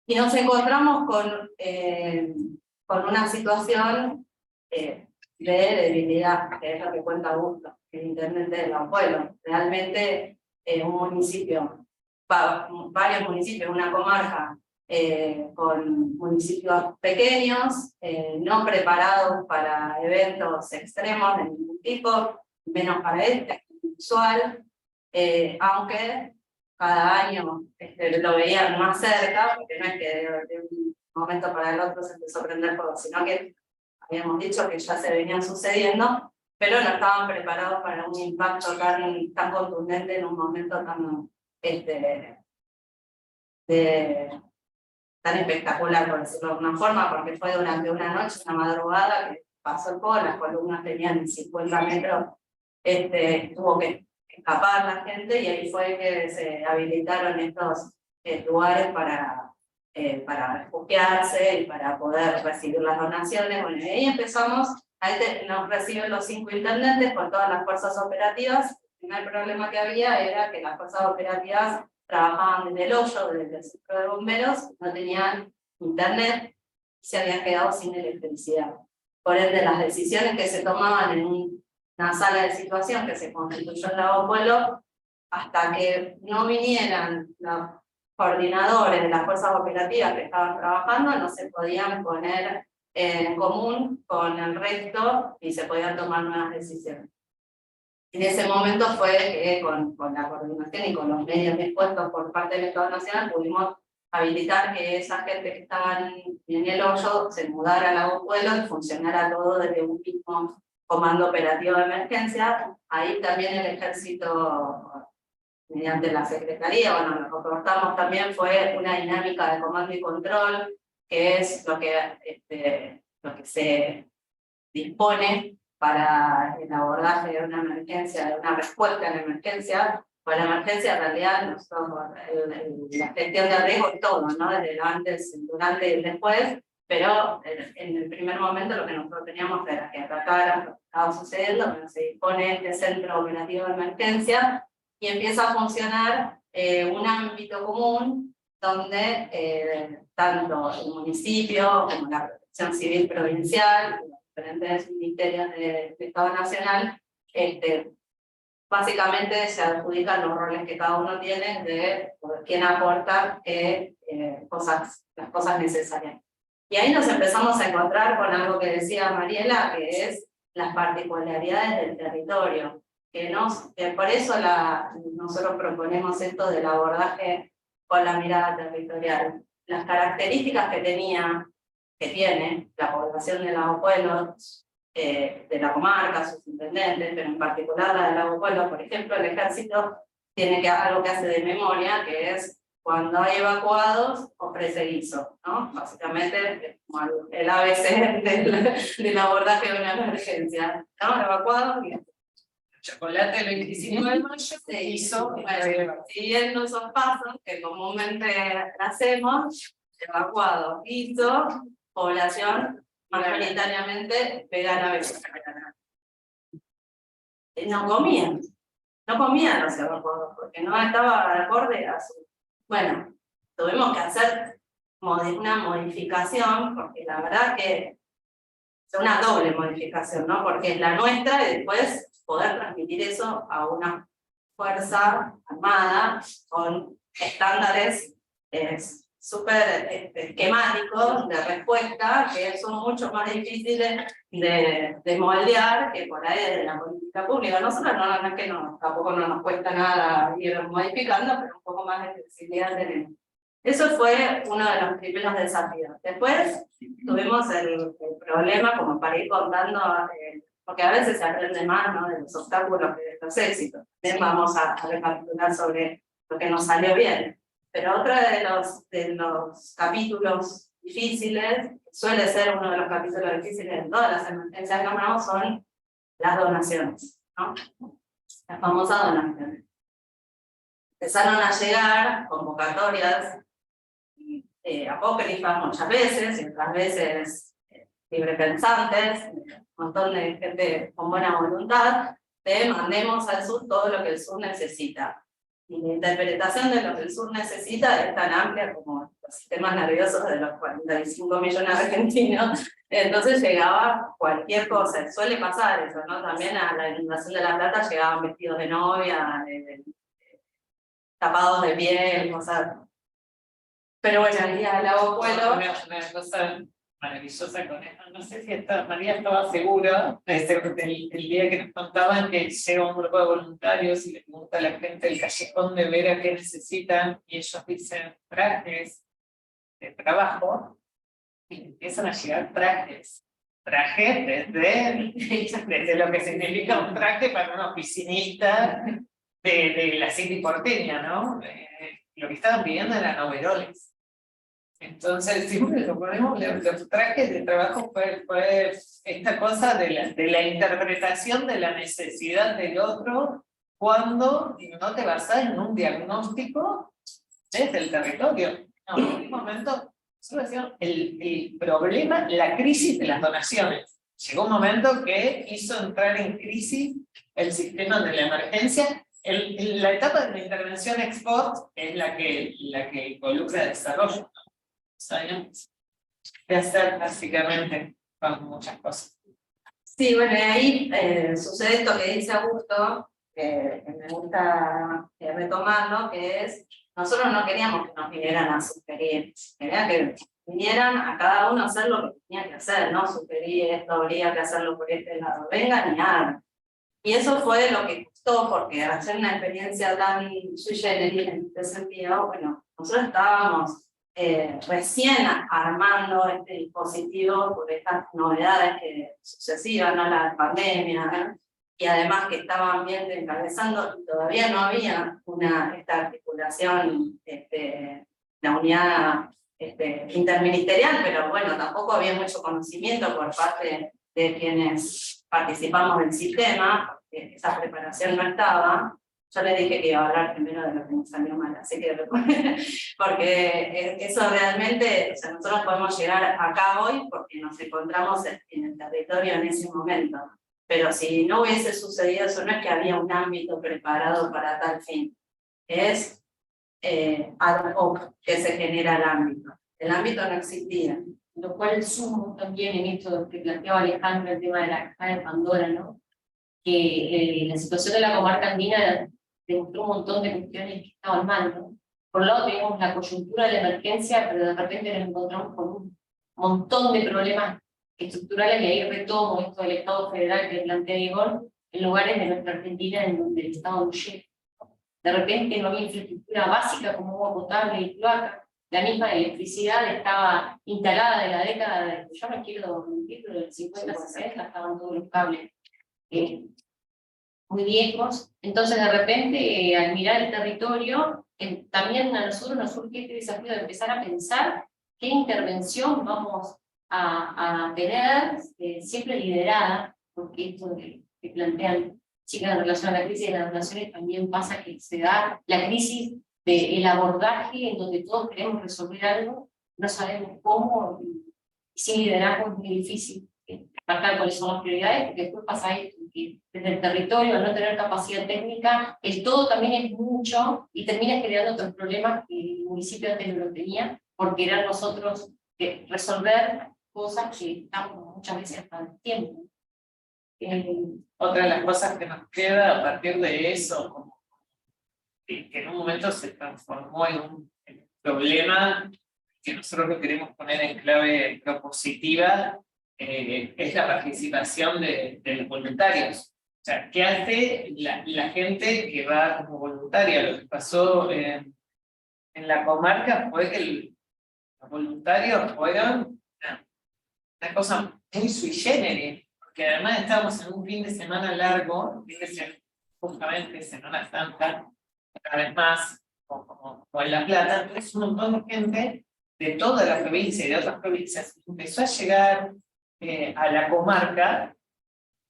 y nos encontramos con una situación de debilidad, que es lo que cuenta Augusto, el intendente de Lago Puelo. Realmente un municipio, varios municipios, una comarca con municipios pequeños, no preparados para eventos extremos de ningún tipo, menos para este, usual, aunque cada año lo veían más cerca, porque no es que de un momento para el otro se empezó a prender fuego, sino que habíamos dicho que ya se venían sucediendo, pero no estaban preparados para un impacto tan contundente en un momento tan tan espectacular, por decirlo de alguna forma, porque fue durante una noche, una madrugada, que pasó el fuego, las columnas tenían 50 metros, tuvo que escapar la gente y ahí fue que se habilitaron estos lugares para refugiarse y para poder recibir las donaciones. Bueno, y ahí empezamos, nos reciben los 5 intendentes con todas las fuerzas operativas. El primer problema que había era que las fuerzas operativas trabajaban desde el hoyo, desde el centro de bomberos, no tenían internet, se habían quedado sin electricidad. Por ende, las decisiones que se tomaban en una sala de situación que se constituyó en Lago Pueblo, hasta que no vinieran los coordinadores de las fuerzas operativas que estaban trabajando, no se podían poner en común con el resto y se podían tomar nuevas decisiones. En ese momento fue que con la coordinación y con los medios dispuestos por parte del Estado Nacional pudimos habilitar que esa gente que estaba en el hoyo se mudara a Lago Pueblo y funcionara todo desde un mismo comando operativo de emergencia. Ahí también el ejército, mediante la secretaría, bueno, lo que aportamos también fue una dinámica de comando y control, que es lo que se dispone para el abordaje de una emergencia, de una respuesta a la emergencia. Para la emergencia, en realidad, la gestión de riesgo es todo, ¿no? Desde el antes, el durante y el después, pero en el primer momento lo que nosotros teníamos era que atacar lo que estaba sucediendo, pero se dispone este centro operativo de emergencia y empieza a funcionar un ámbito común donde tanto el municipio como la Protección Civil Provincial, los diferentes ministerios del Estado Nacional, básicamente se adjudican los roles que cada uno tiene de quién aporta las cosas necesarias. Y ahí nos empezamos a encontrar con algo que decía Mariela, que es las particularidades del territorio. Que por eso nosotros proponemos esto del abordaje con la mirada territorial. Las características que tiene la población de Lago Pueblo, de la comarca, sus intendentes, pero en particular la de Lago Pueblo, por ejemplo, el ejército tiene algo que hace de memoria, que es cuando hay evacuados, ofrece guiso, ¿no? Básicamente es como el ABC del abordaje de una emergencia, ¿no? Evacuados, guiso. Chocolate el 29 de mayo, Hizo, siguiendo esos pasos que comúnmente hacemos, evacuado, hizo, población mayoritariamente vegana, vegetariana. No comían los evacuados, porque no estaba acorde a su... Bueno, tuvimos que hacer una modificación, porque la verdad que es una doble modificación, ¿no? Porque es la nuestra y después poder transmitir eso a una fuerza armada con estándares súper esquemáticos de respuesta que son mucho más difíciles de moldear que por ahí de la política pública. Nosotros no es que tampoco no nos cuesta nada ir modificando, pero un poco más de flexibilidad tenemos. Eso fue uno de los primeros desafíos. Después tuvimos el problema, como para ir contando, porque a veces se aprende más, ¿no?, de los obstáculos que de los éxitos. También vamos a recapitular sobre lo que nos salió bien. Pero otro de los capítulos difíciles, suele ser uno de los capítulos difíciles de todas las emergencias que nombramos, son las donaciones, ¿no? Las famosas donaciones. Empezaron a llegar convocatorias apócrifas muchas veces, y otras veces librepensantes, un montón de gente con buena voluntad, de mandemos al sur todo lo que el sur necesita. Y la interpretación de lo que el sur necesita es tan amplia como los sistemas nerviosos de los 45 millones de argentinos, entonces llegaba cualquier cosa. Suele pasar eso, ¿no? También a la inundación de La Plata llegaban vestidos de novia, tapados de piel, cosas. Pero bueno, el día del Lago Pueblo... Una cosa maravillosa con esto, no sé si María estaba segura el día que nos contaban que llega un grupo de voluntarios y le pregunta a la gente del callejón de Vera qué necesitan, y ellos dicen trajes de trabajo, y empiezan a llegar trajes desde lo que significa un traje para una oficinista de la City porteña, ¿no? Lo que estaban pidiendo eran overoles. Entonces, siempre lo ponemos, los trajes de trabajo fue esta cosa de la interpretación de la necesidad del otro cuando no te basás en un diagnóstico desde el territorio. No, en un momento, el problema, la crisis de las donaciones. Llegó un momento que hizo entrar en crisis el sistema de la emergencia. La etapa de la intervención export es la que involucra el desarrollo. Sabemos qué hacer básicamente con muchas cosas. Sí, bueno, y ahí sucede esto que dice Augusto, que me gusta retomarlo, que es, nosotros no queríamos que nos vinieran a sugerir, queríamos que vinieran a cada uno a hacer lo que tenía que hacer, no sugerir esto, habría que hacerlo por este lado, vengan y hagan. Y eso fue lo que costó, porque al hacer una experiencia tan sui generis en este sentido, bueno, nosotros estábamos recién armando este dispositivo por estas novedades que sucesivas, ¿no? La pandemia, y además que estaban bien encabezando, y todavía no había esta articulación, la unidad interministerial, pero bueno, tampoco había mucho conocimiento por parte de quienes participamos del sistema, porque esa preparación no estaba. Yo le dije que iba a hablar primero de lo que nos salió mal, así que porque eso realmente, o sea, nosotros podemos llegar acá hoy porque nos encontramos en el territorio en ese momento, pero si no hubiese sucedido eso, no es que había un ámbito preparado para tal fin, es ad hoc que se genera el ámbito no existía. Lo cual sumo también en esto que planteaba Alejandro, el tema de la caja de Pandora, ¿no? Que la situación de la comarca andina demostró un montón de cuestiones que estaban mal, ¿no? Por un lado teníamos la coyuntura de la emergencia, pero de repente nos encontramos con un montón de problemas estructurales, y ahí retomo esto del Estado federal que plantea Igor, en lugares de nuestra Argentina en donde el Estado no llega. De repente no había infraestructura básica como agua potable y cloaca. La misma electricidad estaba instalada de la década de, yo no quiero mentir, pero del 50-60 estaban todos los cables muy viejos. Entonces de repente al mirar el territorio, también a nosotros nos surge este desafío de empezar a pensar qué intervención vamos a tener, siempre liderada, porque esto que plantean chicas en relación a la crisis de las relaciones también pasa que se da la crisis del abordaje en donde todos queremos resolver algo, no sabemos cómo, y sin liderazgo es muy difícil marcar cuáles son las prioridades, porque después pasa esto, que desde el territorio, al no tener capacidad técnica, el todo también es mucho y termina generando otros problemas que el municipio antes no lo tenía, por querer nosotros resolver cosas que estamos muchas veces hasta el tiempo. Otra de las cosas que nos queda a partir de eso, como que en un momento se transformó en un problema que nosotros lo queremos poner en clave propositiva, es la participación de los voluntarios. O sea, ¿qué hace la gente que va como voluntaria? Lo que pasó en la comarca fue que los voluntarios fueron una cosa muy sui generis, porque además estábamos en un fin de semana largo, justamente Semana Santa, cada vez más, como en La Plata. Entonces un montón de gente de toda la provincia y de otras provincias empezó a llegar a la comarca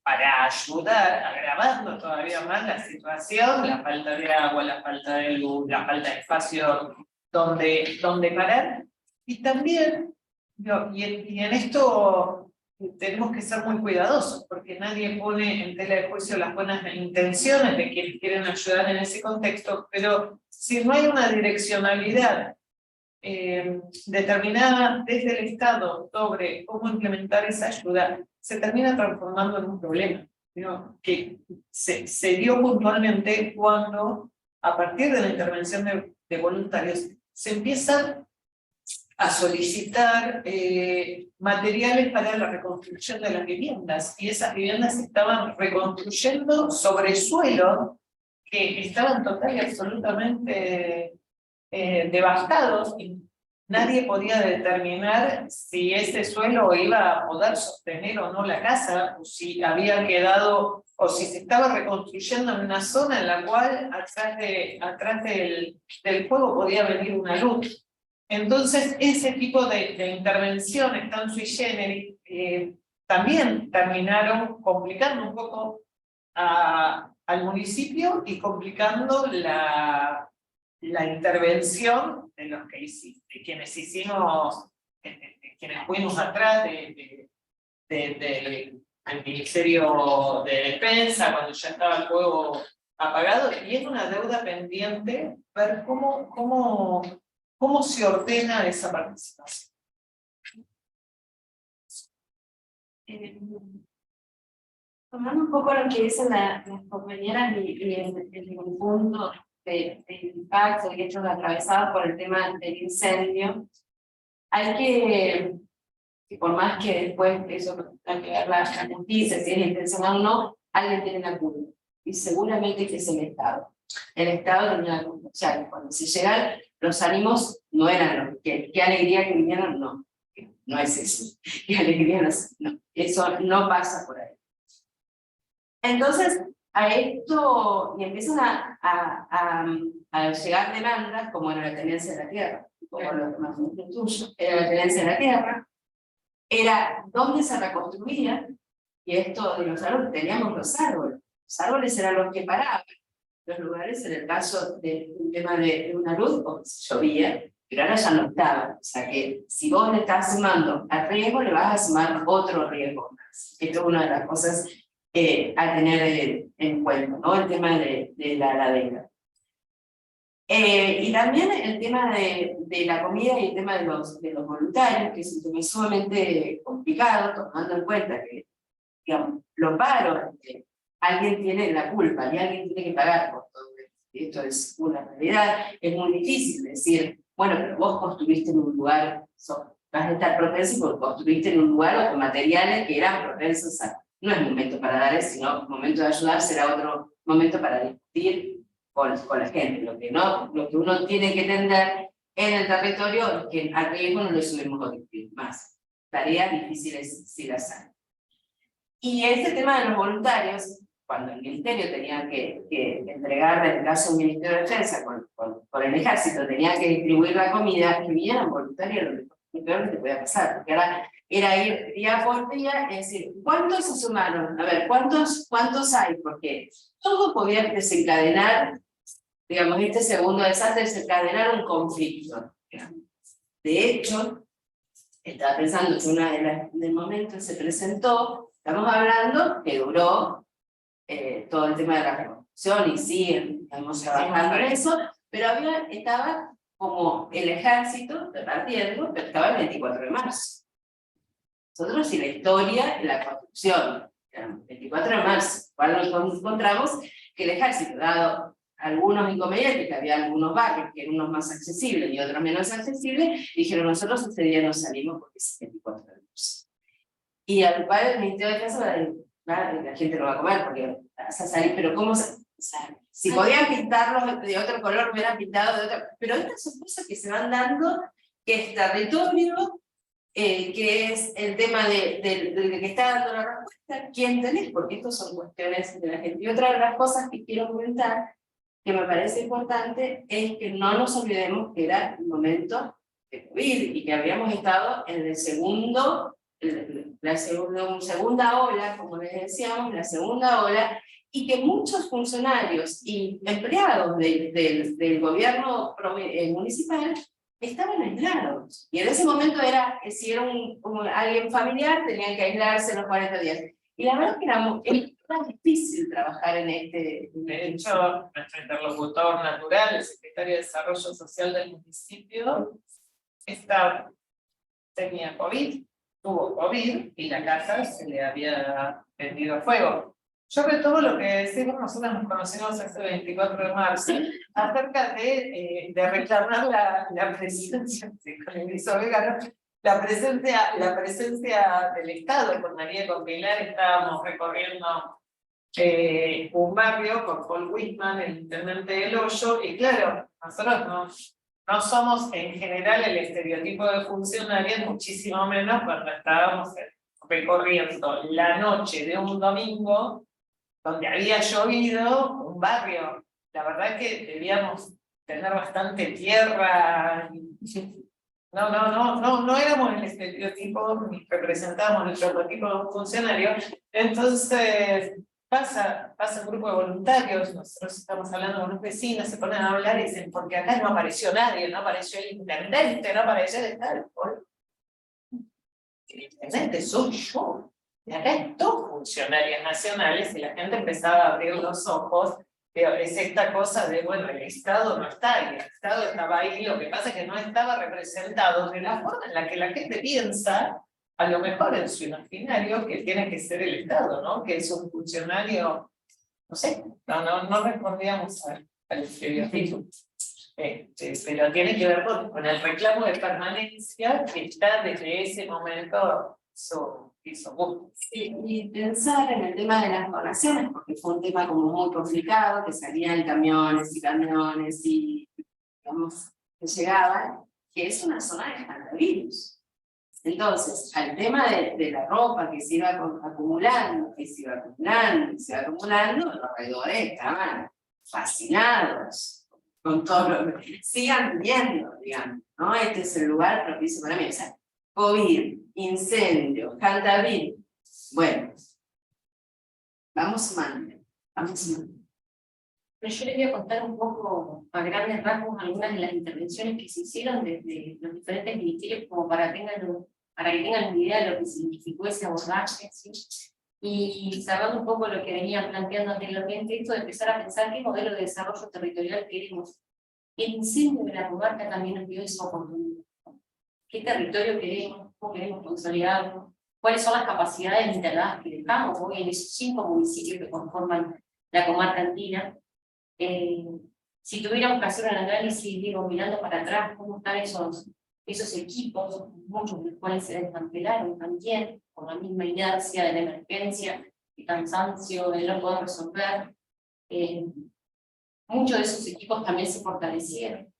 para ayudar, agravando todavía más la situación, la falta de agua, la falta de luz, la falta de espacio donde parar. Y también, y en esto tenemos que ser muy cuidadosos, porque nadie pone en tela de juicio las buenas intenciones de quienes quieren ayudar en ese contexto, pero si no hay una direccionalidad determinada desde el Estado sobre cómo implementar esa ayuda, se termina transformando en un problema, ¿no? Que se dio puntualmente cuando, a partir de la intervención de voluntarios, se empiezan a solicitar materiales para la reconstrucción de las viviendas, y esas viviendas se estaban reconstruyendo sobre suelo que estaban total y absolutamente devastados, y nadie podía determinar si ese suelo iba a poder sostener o no la casa, o si había quedado, o si se estaba reconstruyendo en una zona en la cual atrás del fuego podía venir una luz. Entonces, ese tipo de intervenciones tan sui generis también terminaron complicando un poco al municipio y complicando la intervención de los que de quienes hicimos, quienes fuimos atrás del Ministerio de Defensa, cuando ya estaba el fuego apagado, y es una deuda pendiente ver cómo se ordena esa participación. Tomando un poco lo que dicen las compañeras y el punto de impacto y hechos atravesados por el tema del incendio, hay que por más que después eso tenga que ver la justicia, si es intencional o no, alguien tiene la culpa. Y seguramente que es el Estado. El Estado tenía la culpa. O sea, cuando se llegan, los ánimos no eran los que qué alegría que vinieron, no. No es eso. Qué alegría, no. Eso no pasa por ahí. Entonces, a esto, y empiezan a llegar demandas, como era la tenencia de la tierra, como lo que más tuyo, era la tenencia de la tierra, era dónde se reconstruía, y esto de los árboles, teníamos los árboles eran los que paraban, los lugares, en el caso de un tema de una luz, o llovía, pero ahora ya no estaba, o sea que si vos le estás sumando al riesgo, le vas a sumar otro riesgo más. Esto es una de las cosas a tener en cuenta, ¿no? El tema de la ladera. Y también el tema de la comida y el tema de los voluntarios, que es un tema sumamente complicado, tomando en cuenta que, digamos, los paros, alguien tiene la culpa y alguien tiene que pagar por todo esto. Esto es una realidad. Es muy difícil decir, bueno, pero vos construiste en un lugar, vas a estar propenso porque construiste en un lugar con materiales que eran propensos a... No es momento para dar eso, sino momento de ayudar, será otro momento para discutir con la gente. Lo que uno tiene que entender en el territorio es que al riesgo no le subimos a discutir más. Tareas difíciles si las hay. Y este tema de los voluntarios, cuando el ministerio tenía que entregar, en el caso del Ministerio de Defensa, con el ejército, tenía que distribuir la comida, que vinieran voluntarios, lo peor que te podía pasar, porque ahora era ir día por día, es decir, ¿cuántos se sumaron? A ver, ¿cuántos hay? Porque todo podía desencadenar, digamos, este segundo desastre, desencadenar un conflicto. De hecho, estaba pensando que una del momento se presentó, estamos hablando que duró todo el tema de la reconstrucción y sí, estamos trabajando en eso, pero estaba como el ejército repartiendo, pero estaba el 24 de marzo. Nosotros y la historia, la construcción, el 24 de marzo, cuando nos encontramos que el ejército, dado algunos inconvenientes, que había algunos barrios que eran unos más accesibles y otros menos accesibles, dijeron nosotros ese día no salimos porque es el 24 de marzo. Y al cual el Ministerio de Defensa, la gente no va a comer porque vas a salir, pero ¿cómo se...? O sea, si podían pintarlos de otro color, hubieran pintado de otro... Pero estas son cosas que se van dando, que es territorio, que es el tema del que está dando la respuesta, quién tenés, porque estas son cuestiones de la gente. Y otra de las cosas que quiero comentar, que me parece importante, es que no nos olvidemos que era el momento de COVID y que habíamos estado en el la segunda ola, como les decíamos, la segunda ola, y que muchos funcionarios y empleados del gobierno municipal estaban aislados. Y en ese momento si era alguien familiar, tenían que aislarse los 40 días. Y la verdad que era difícil trabajar en este... De hecho, nuestro interlocutor natural, el secretario de Desarrollo Social del municipio, tenía COVID, tuvo COVID y la casa se le había prendido a fuego. Yo retomo lo que decimos, nosotros nos conocimos ese 24 de marzo, acerca de reclamar la presidencia, con el guiso vegano, la presencia del Estado. Con María y con Pilar estábamos recorriendo un barrio con Paul Whitman, el intendente del Hoyo, y claro, nosotros no somos en general el estereotipo de funcionarios, muchísimo menos cuando estábamos recorriendo la noche de un domingo donde había llovido un barrio. La verdad es que debíamos tener bastante tierra No éramos el estereotipo, ni representábamos el prototipo de un funcionario. Entonces, pasa un grupo de voluntarios, nosotros estamos hablando con unos vecinos, se ponen a hablar y dicen, porque acá no apareció nadie, no apareció el intendente, no apareció el tal. El intendente soy yo. Y acá hay dos funcionarias nacionales y la gente empezaba a abrir los ojos. Pero es esta cosa de, bueno, el Estado no está, y el Estado estaba ahí, lo que pasa es que no estaba representado de la forma en la que la gente piensa, a lo mejor en su imaginario, que tiene que ser el Estado, ¿no? Que es un funcionario, no sé, no respondíamos al estereotipo. Pero tiene que ver con el reclamo de permanencia que está desde ese momento hizo gusto. Y pensar en el tema de las donaciones, porque fue un tema como muy complicado, que salían camiones y digamos, que llegaban, que es una zona de hantavirus. Entonces, al tema de la ropa que se iba acumulando, los alrededores estaban fascinados con todo lo que sigan viendo, digamos, ¿no? Este es el lugar propicio para mí. O sea, COVID, incendio, hantavirus. Bueno, vamos sumando. Pero yo les voy a contar un poco, a grandes rasgos, algunas de las intervenciones que se hicieron desde los diferentes ministerios, como para que tengan una idea de lo que significó ese abordaje, ¿sí? Y cerrando un poco lo que venía planteando anteriormente, esto de empezar a pensar qué modelo de desarrollo territorial queremos. El incendio de la comarca también nos dio esa oportunidad. ¿Qué territorio queremos? ¿Cómo queremos consolidarlo? ¿Cuáles son las capacidades integradas que dejamos hoy en esos 5 municipios que conforman la comarca andina? Si tuviéramos que hacer un análisis, digo, mirando para atrás, cómo están esos equipos, muchos de los cuales se desmantelaron también, por la misma inercia de la emergencia, el cansancio de no poder resolver. Muchos de esos equipos también se fortalecieron.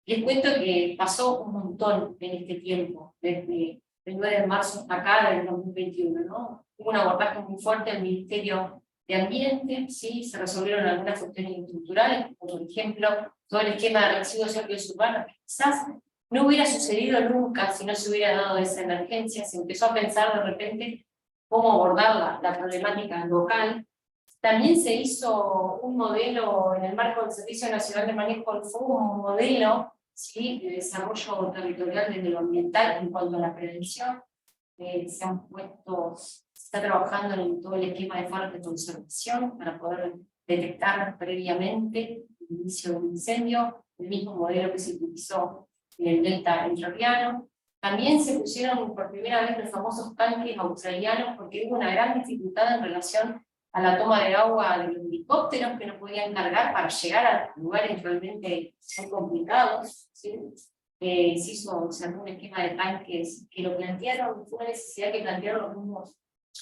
Les cuento que pasó un montón en este tiempo, desde el 9 de marzo hasta acá del 2021, ¿no? Hubo un abordaje muy fuerte del Ministerio de Ambiente, ¿sí? Se resolvieron algunas cuestiones estructurales, como por ejemplo, todo el esquema de residuos sólidos urbanos, que quizás no hubiera sucedido nunca si no se hubiera dado esa emergencia. Se empezó a pensar de repente cómo abordar la problemática local. También se hizo un modelo en el marco del Servicio Nacional de Manejo del Fuego, un modelo, ¿sí?, de desarrollo territorial desde lo ambiental en cuanto a la prevención. Se está trabajando en todo el esquema de faros de conservación para poder detectar previamente el inicio de un incendio, el mismo modelo que se utilizó en el delta entrerriano. También se pusieron por primera vez los famosos tanques australianos, porque hubo una gran dificultad en relación a la toma de agua de los helicópteros que no podían cargar para llegar a lugares realmente muy complicados, ¿sí? Se armó un esquema de tanques que lo plantearon, fue una necesidad que plantearon los mismos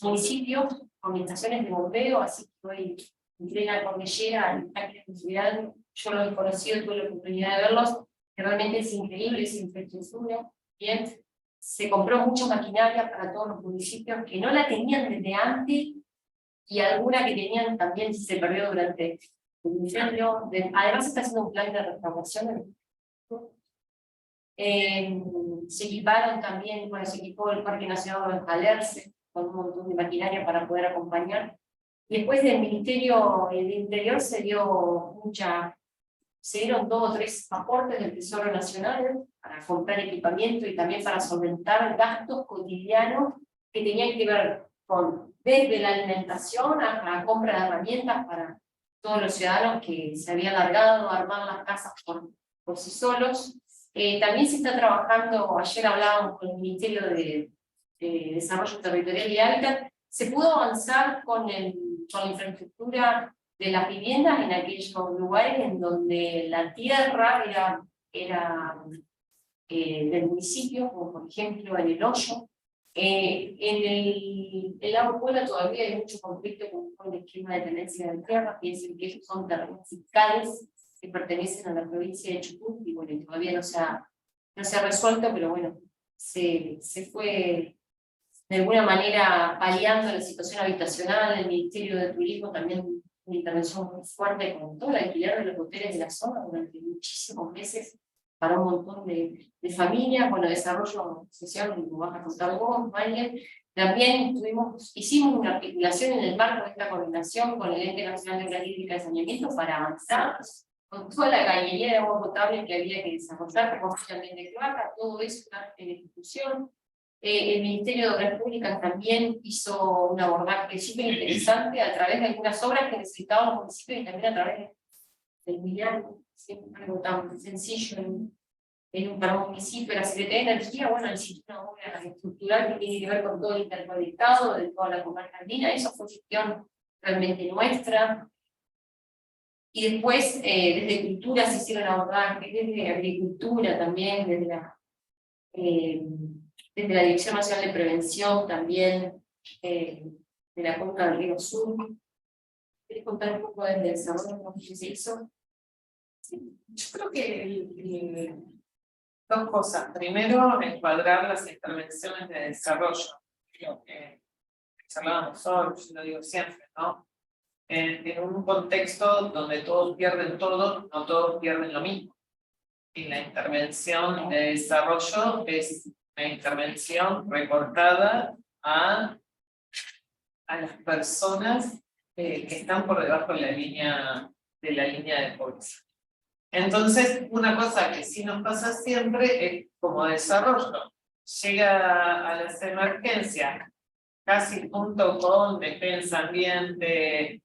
municipios con estaciones de bombeo, así que hoy en plena cordillera, el tanque de ciudad, yo lo he conocido, tuve la oportunidad de verlos, que realmente es increíble esa infraestructura. Bien, se compró mucha maquinaria para todos los municipios que no la tenían desde antes, y alguna que tenían también se perdió durante el incendio. Además se está haciendo un plan de restauración. Se equiparon también, bueno, se equipó el Parque Nacional de Valerse con un montón de maquinaria para poder acompañar. Y después del Ministerio del Interior se dieron 2 o 3 aportes del Tesoro Nacional para comprar equipamiento y también para solventar gastos cotidianos que tenían que ver con desde la alimentación hasta la compra de herramientas para todos los ciudadanos que se habían largado a armar las casas por sí solos. También se está trabajando, ayer hablábamos con el Ministerio de Desarrollo Territorial y Hábitat, se pudo avanzar con la infraestructura de las viviendas en aquellos lugares en donde la tierra era del municipio, como por ejemplo en El Hoyo. En el lago Puebla todavía hay mucho conflicto con el esquema de tenencia de tierra. Piensen que esos son terrenos fiscales que pertenecen a la provincia de Chubut, y bueno, todavía no se ha resuelto, pero bueno, se fue de alguna manera paliando la situación habitacional. El Ministerio de Turismo también una intervención muy fuerte con todo el alquiler de los hoteles de la zona durante muchísimos meses. para un montón de familias. Bueno, desarrollo social, como vas a contar vos, Maile. También hicimos una articulación en el marco de esta coordinación con el Ente Nacional de Obras Hídricas y Saneamiento para avanzar con toda la cañería de agua potable que había que desarrollar, como también de cloaca, todo eso está en ejecución. El Ministerio de Obras Públicas también hizo un abordaje súper interesante a través de algunas obras que necesitaban los municipios y también a través del MILAN, algo tan sencillo para un municipio. La Secretaría de Energía, bueno, necesitó una obra estructural que tiene que ver con todo el interconectado de toda la comarca andina. Eso fue gestión realmente nuestra. Y después, desde cultura se hicieron abordajes, desde agricultura también, desde la Dirección Nacional de Prevención también, de la cuenca del Río Sur. ¿Querés contar un poco del desarrollo que se hizo? Sí, yo creo que dos cosas. Primero, encuadrar las intervenciones de desarrollo. Lo que charlábamos hoy, yo lo digo siempre, ¿no? En un contexto donde todos pierden todo, no todos pierden lo mismo. Y la intervención de desarrollo es una intervención recortada a las personas que están por debajo de la línea de pobreza. Entonces, una cosa que sí nos pasa siempre es como desarrollo. Llega a las emergencias casi junto con defensa, ambiente,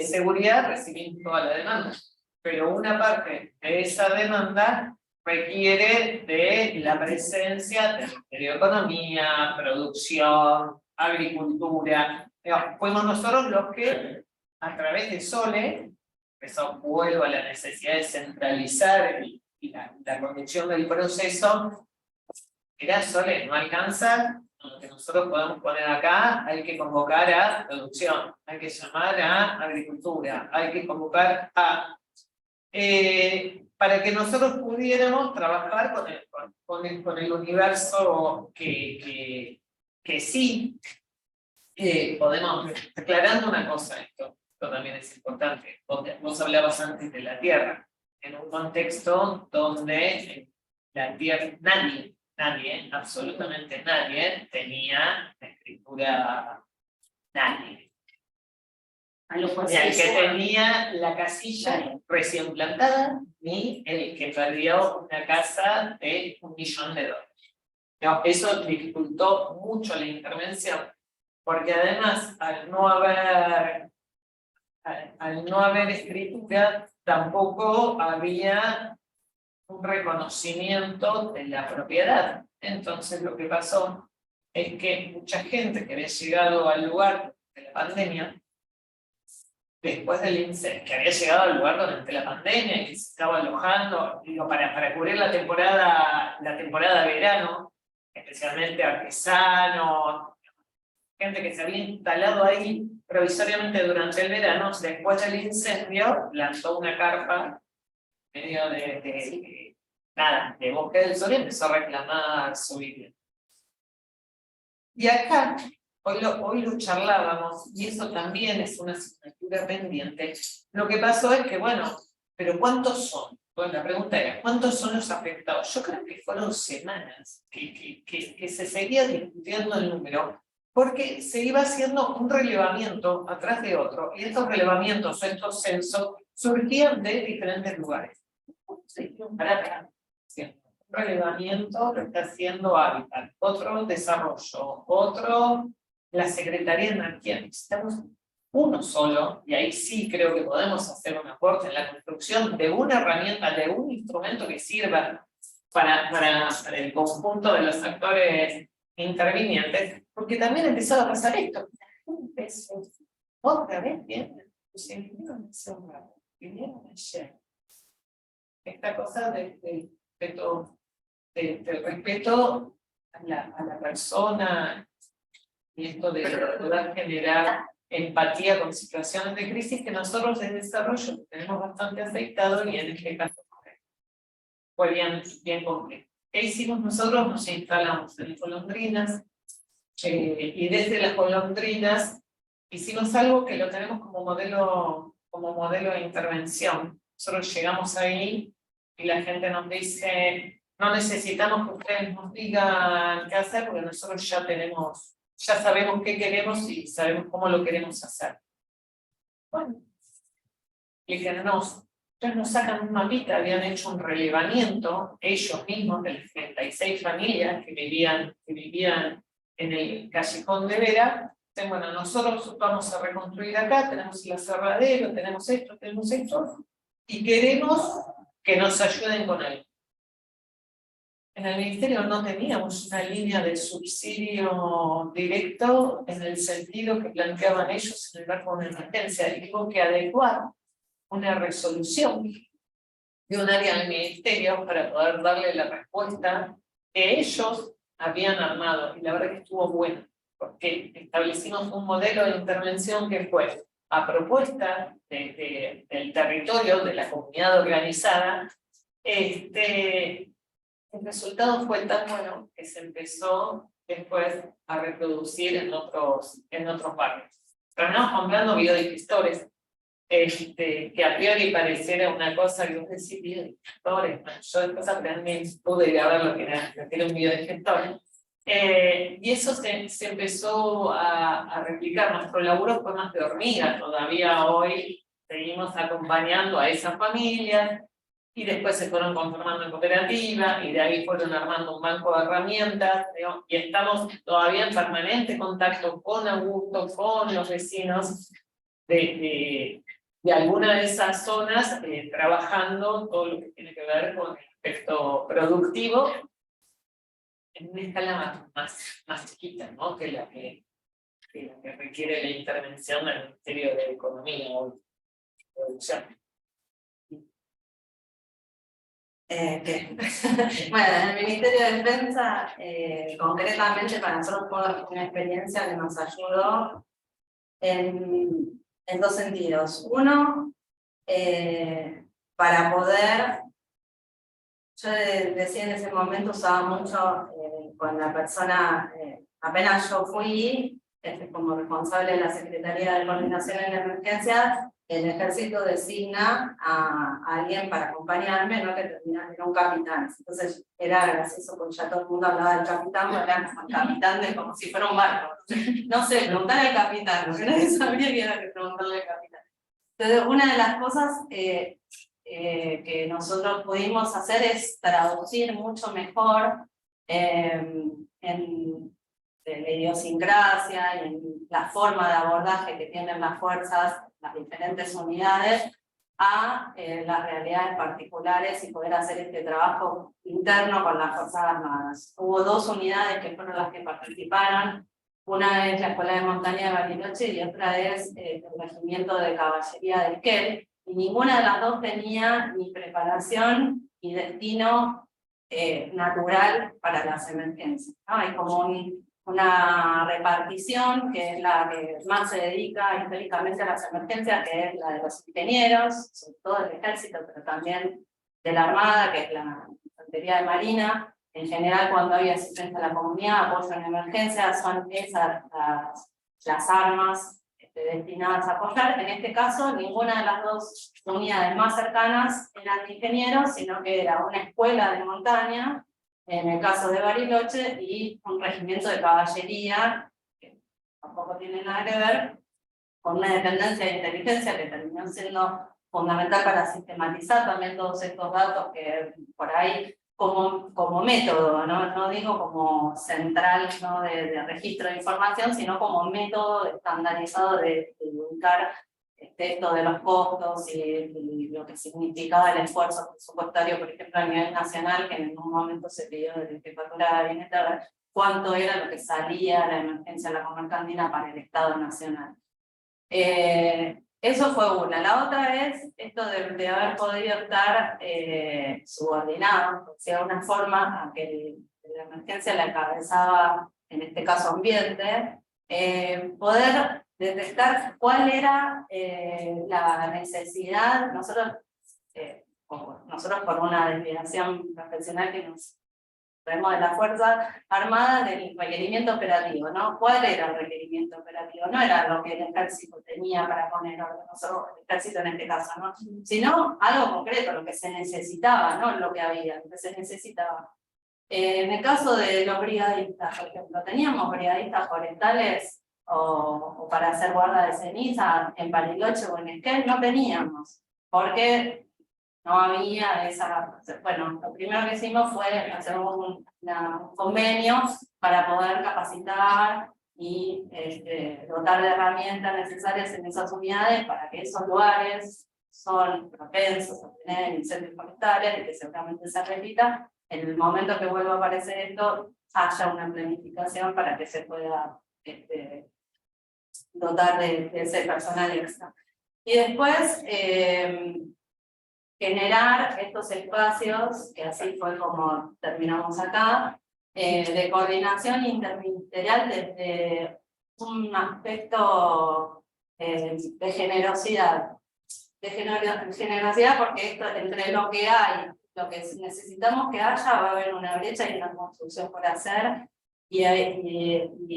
seguridad, recibimos toda la demanda. Pero una parte de esa demanda requiere de la presencia del Ministerio de Economía, producción, agricultura. Fuimos nosotros los que, a través de SOLE, eso vuelvo a la necesidad de centralizar y la conducción del proceso. Era SOLE, no alcanza lo que nosotros podemos poner acá, hay que convocar a producción, hay que llamar a agricultura, hay que convocar a... para que nosotros pudiéramos trabajar con el universo que sí podemos... Aclarando una cosa, esto también es importante. Vos hablabas antes de la tierra, en un contexto donde la tierra, nadie, absolutamente nadie, tenía la escritura, nadie. Ni el que tenía la casilla recién plantada, ni el que perdió una casa de $1 millón. No, eso dificultó mucho la intervención, porque además, al no haber escritura, tampoco había un reconocimiento de la propiedad. Entonces lo que pasó es que mucha gente que había llegado al lugar de la pandemia, después del incendio, que había llegado al lugar durante la pandemia y que se estaba alojando, digo, para cubrir la temporada de verano, especialmente artesanos, gente que se había instalado ahí provisoriamente durante el verano, después del incendio, lanzó una carpa en medio de Bosque del Sol y empezó a reclamar su vivienda. Y acá, hoy lo charlábamos, y eso también es una asignatura pendiente. Lo que pasó es que, bueno, pero ¿cuántos son? Bueno, la pregunta era, ¿cuántos son los afectados? Yo creo que fueron semanas que se seguía discutiendo el número, porque se iba haciendo un relevamiento atrás de otro, y estos relevamientos, estos censos, surgían de diferentes lugares. Un relevamiento lo está haciendo Hábitat, otro desarrollo, otro la Secretaría de Energía. Necesitamos uno solo, y ahí sí creo que podemos hacer un aporte en la construcción de una herramienta, de un instrumento que sirva para el conjunto de los actores intervinientes, porque también empezó a pasar esto. Otra vez vienen, vinieron ayer. Esta cosa del respeto a la persona y esto de poder generar empatía con situaciones de crisis que nosotros de desarrollo tenemos bastante afectado, y en este caso fue bien complejo. ¿Qué hicimos nosotros? Nos instalamos en Golondrinas, y desde las Golondrinas hicimos algo que lo tenemos como modelo de intervención. Nosotros llegamos ahí y la gente nos dice, no necesitamos que ustedes nos digan qué hacer, porque nosotros ya sabemos qué queremos y sabemos cómo lo queremos hacer. Bueno, ellos nos sacan un mapita, habían hecho un relevamiento, ellos mismos, de las 36 familias que vivían en el callejón de Vera. Dicen, bueno, nosotros vamos a reconstruir acá, tenemos el aserradero, tenemos esto, y queremos que nos ayuden con algo. En el ministerio no teníamos una línea de subsidio directo en el sentido que planteaban ellos en el marco de una emergencia, y tuvo que adecuar una resolución de un área del ministerio para poder darle la respuesta que ellos habían armado, y la verdad que estuvo bueno, porque establecimos un modelo de intervención que fue a propuesta del territorio, de la comunidad organizada. El resultado fue tan bueno que se empezó después a reproducir en otros barrios. Terminamos comprando biodigestores, que a priori pareciera una cosa que vos decís, biodigestores, yo después aprendí, pude ir a ver lo que era un biodigestor. Y eso se empezó a replicar. Nuestro laburo fue más de hormiga, todavía hoy seguimos acompañando a esas familias, y después se fueron conformando en cooperativa, y de ahí fueron armando un banco de herramientas, y estamos todavía en permanente contacto con Augusto, con los vecinos de alguna de esas zonas, trabajando todo lo que tiene que ver con el aspecto productivo, en una escala más chiquita, ¿no? que la que requiere la intervención del Ministerio de Economía o Producción. Bueno, en el Ministerio de Defensa, concretamente para nosotros fue una experiencia que nos ayudó en dos sentidos. Uno, para poder, yo decía en ese momento, usaba mucho con la persona, apenas yo fui como responsable de la Secretaría de Coordinación en Emergencias, el ejército designa a alguien para acompañarme, ¿no? Que termina en un capitán. Entonces era gracioso porque ya todo el mundo hablaba del capitán, pero era como el capitán de como si fuera un barco. No sé, preguntarle al capitán, porque nadie sabía que era que preguntarle al capitán. Entonces, una de las cosas que nosotros pudimos hacer es traducir mucho mejor en la idiosincrasia y en la forma de abordaje que tienen las fuerzas, las diferentes unidades, a las realidades particulares y poder hacer este trabajo interno con las Fuerzas Armadas. Hubo dos unidades que fueron las que participaron. Una es la Escuela de Montaña de Bariloche y otra es el Regimiento de Caballería del Quel, y ninguna de las dos tenía ni preparación ni destino natural para las emergencias, ¿no? Hay como una repartición que es la que más se dedica históricamente a las emergencias, que es la de los ingenieros, sobre todo del ejército, pero también de la Armada, que es la Infantería de Marina. En general, cuando hay asistencia a la comunidad, apoyo en emergencias, son esas las armas destinadas a apoyar. En este caso, ninguna de las dos unidades más cercanas eran de ingenieros, sino que era una escuela de montaña, en el caso de Bariloche, y un regimiento de caballería, que tampoco tiene nada que ver, con una dependencia de inteligencia que terminó siendo fundamental para sistematizar también todos estos datos que por ahí, como método, no digo como central, ¿no? de registro de información, sino como método estandarizado de ubicar esto de los costos y lo que significaba el esfuerzo presupuestario, por ejemplo, a nivel nacional, que en un momento se pidió de la jefatura de gabinete a ver cuánto era lo que salía la emergencia de la comarca andina para el Estado Nacional. Eso fue una. La otra es esto de haber podido estar subordinado, o sea, una forma a que la emergencia la encabezaba, en este caso ambiente, poder detectar cuál era la necesidad. Nosotros por una desviación profesional que nos traemos de la Fuerza Armada del requerimiento operativo, ¿no? ¿Cuál era el requerimiento operativo? No era lo que el ejército tenía para poner orden, el ejército en este caso, ¿no? Sino algo concreto, lo que se necesitaba, no lo que había, lo que se necesitaba. En el caso de los brigadistas, por ejemplo, teníamos brigadistas forestales o para hacer guarda de ceniza en Bariloche o en Esquel, no teníamos, porque no había esa... Bueno, lo primero que hicimos fue hacer un convenio para poder capacitar y dotar de herramientas necesarias en esas unidades para que esos lugares son propensos a tener incendios forestales y que seguramente se repita. En el momento que vuelva a aparecer esto, haya una planificación para que se pueda dotar de ese personal extra. Y después, generar estos espacios, que así fue como terminamos acá, de coordinación interministerial desde un aspecto de generosidad. De generosidad porque esto, entre lo que hay, lo que necesitamos que haya, va a haber una brecha y una construcción por hacer, y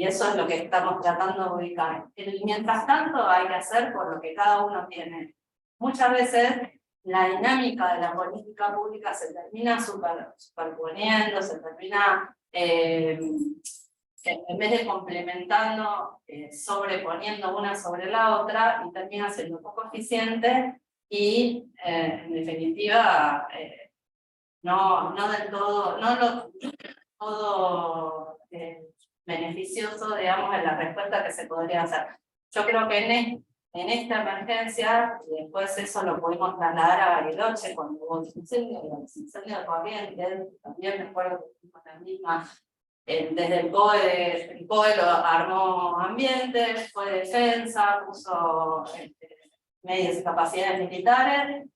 eso es lo que estamos tratando de ubicar. Mientras tanto hay que hacer por lo que cada uno tiene. Muchas veces la dinámica de la política pública se termina superponiendo, se termina, en vez de complementando, sobreponiendo una sobre la otra, y termina siendo poco eficiente y, en definitiva, no del todo, todo beneficioso, digamos, en la respuesta que se podría hacer. Yo creo que en esta emergencia, y después eso lo pudimos trasladar a Bariloche cuando hubo los incendios de Corrientes, también me acuerdo que fuimos la misma, desde el COE lo armó ambiente, fue defensa, puso medios y capacidades militares,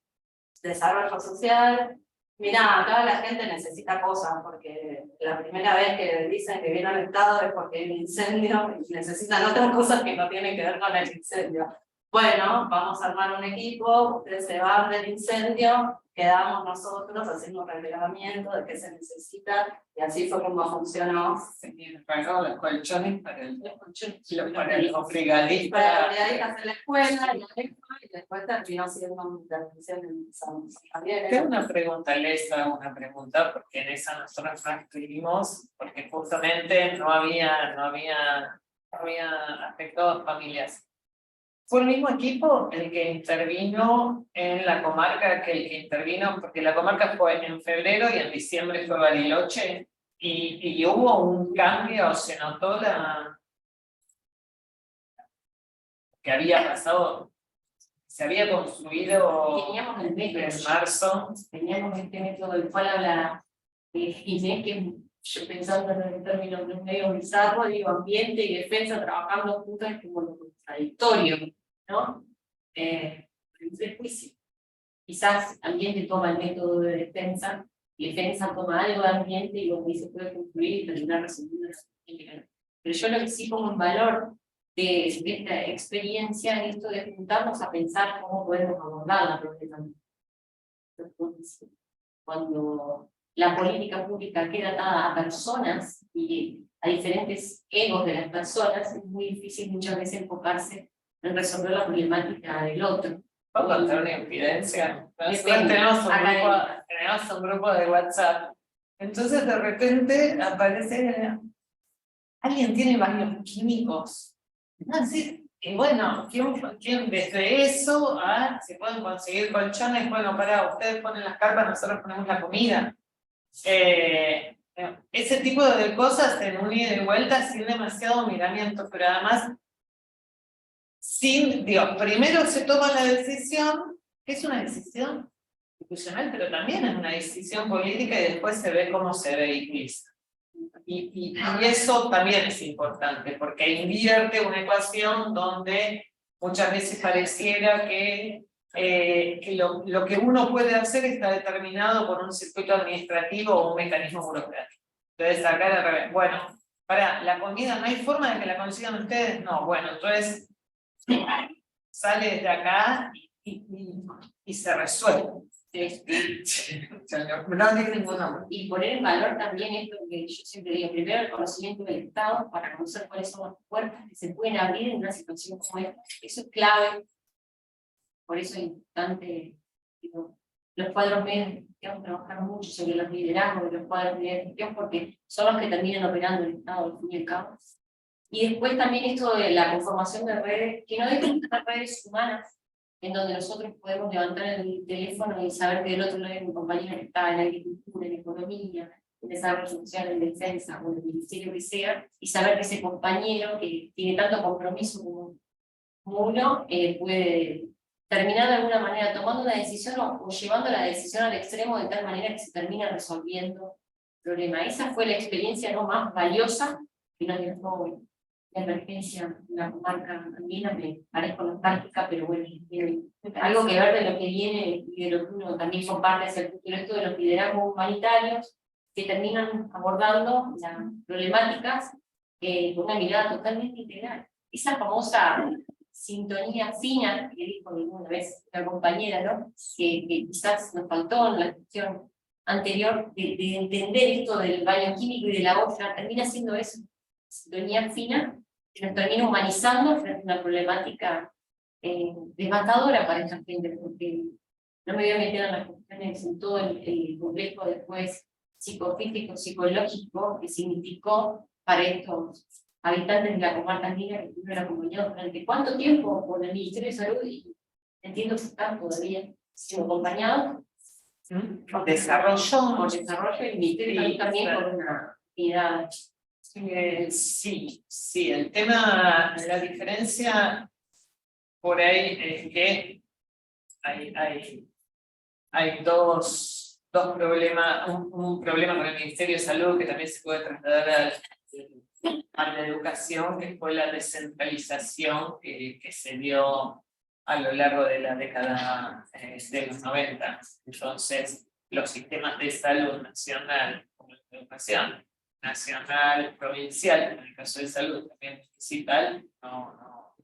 desarrollo social. Mirá, acá la gente necesita cosas, porque la primera vez que dicen que vino al Estado es porque hay un incendio y necesitan otras cosas que no tienen que ver con el incendio. Bueno, vamos a armar un equipo, ustedes se van del incendio, quedamos nosotros haciendo un relevamiento de qué se necesita, y así fue como funcionó. Pagamos los colchones para los brigadistas. Para los brigadistas en la escuela, y después terminó siendo una intervención en San Javier. Tengo una pregunta, Lesa, una pregunta, porque en esa nosotros no estuvimos, porque justamente no había aspectos familiares. ¿Fue el mismo equipo el que intervino en la comarca que el que intervino? Porque la comarca fue en febrero y en diciembre fue Bariloche, y hubo un cambio, se notó que había pasado, se había construido. Teníamos el método en marzo. Teníamos este método del cual habla Inés, que yo pensando en el término de un medio bizarro, digo, ambiente y defensa trabajando juntos es como lo contradictorio, ¿no? Un prejuicio. Quizás ambiente toma el método de defensa, y defensa toma algo de ambiente y luego se puede construir y terminar resolviendo la situación. Pero yo lo que sí pongo en valor de esta experiencia es esto de juntarnos a pensar cómo podemos abordar la problemática. Cuando la política pública queda atada a personas y a diferentes egos de las personas, es muy difícil muchas veces enfocarse en resolver la problemática del otro. ¿Puedo contar una infidencia? Nosotros tenemos un grupo de WhatsApp. Entonces de repente aparece, alguien tiene baños químicos. Así, y bueno, ¿quién desde eso se pueden conseguir colchones? Bueno, para ustedes ponen las carpas, nosotros ponemos la comida. Ese tipo de cosas en un ida y vuelta sin demasiado miramiento, pero además primero se toma la decisión, que es una decisión institucional, pero también es una decisión política, y después se ve cómo se vehicula. Y eso también es importante, porque invierte una ecuación donde muchas veces pareciera que lo que uno puede hacer está determinado por un circuito administrativo o un mecanismo burocrático. Entonces acá al revés. Bueno, para la comida, ¿no hay forma de que la consigan ustedes? No, bueno, entonces sale desde acá y se resuelve. No digo ningún nombre. Y poner en valor también esto que yo siempre digo, primero el conocimiento del Estado para conocer cuáles son las puertas que se pueden abrir en una situación como esta. Eso es clave, por eso es importante, digo, los cuadros medios de gestión, trabajar mucho sobre los liderazgos de los cuadros medios de gestión, porque son los que terminan operando el Estado al fin y al cabo. Y después también esto de la conformación de redes, que no dejen de ser redes humanas, en donde nosotros podemos levantar el teléfono y saber que del otro lado hay un compañero que está en agricultura, en economía, en desarrollo social, en defensa, o en el ministerio que sea, y saber que ese compañero que tiene tanto compromiso como uno, puede terminar de alguna manera tomando una decisión o llevando la decisión al extremo de tal manera que se termina resolviendo el problema. Esa fue la experiencia no más valiosa que nos dejó la emergencia en la comarca andina. Me parezco nostálgica, pero bueno, tiene algo que ver de lo que viene y de lo que uno también comparte hacia el futuro, esto de los liderazgos humanitarios que terminan abordando las problemáticas con una mirada totalmente integral. Esa famosa sintonía fina que dijo alguna vez la compañera, ¿no? Que quizás nos faltó en la cuestión anterior de entender esto del baño químico y de la otra, termina siendo eso, sintonía fina, que nos termina humanizando frente a una problemática devastadora para esta gente, porque no me voy a meter en las cuestiones, en todo el complejo después psicofísico, psicológico, que significó para estos habitantes de la comarca andina que estuvieron acompañados durante cuánto tiempo por el Ministerio de Salud, y entiendo que están todavía siendo acompañados. Por desarrollo. Por desarrollo, y el Ministerio de Salud también por una unidad. Sí, el tema, la diferencia por ahí es que hay dos problemas, un problema con el Ministerio de Salud que también se puede trasladar a la educación, que fue la descentralización que se dio a lo largo de la década de los 90. Entonces, los sistemas de salud nacional, como la educación, nacional, provincial, en el caso de salud también municipal,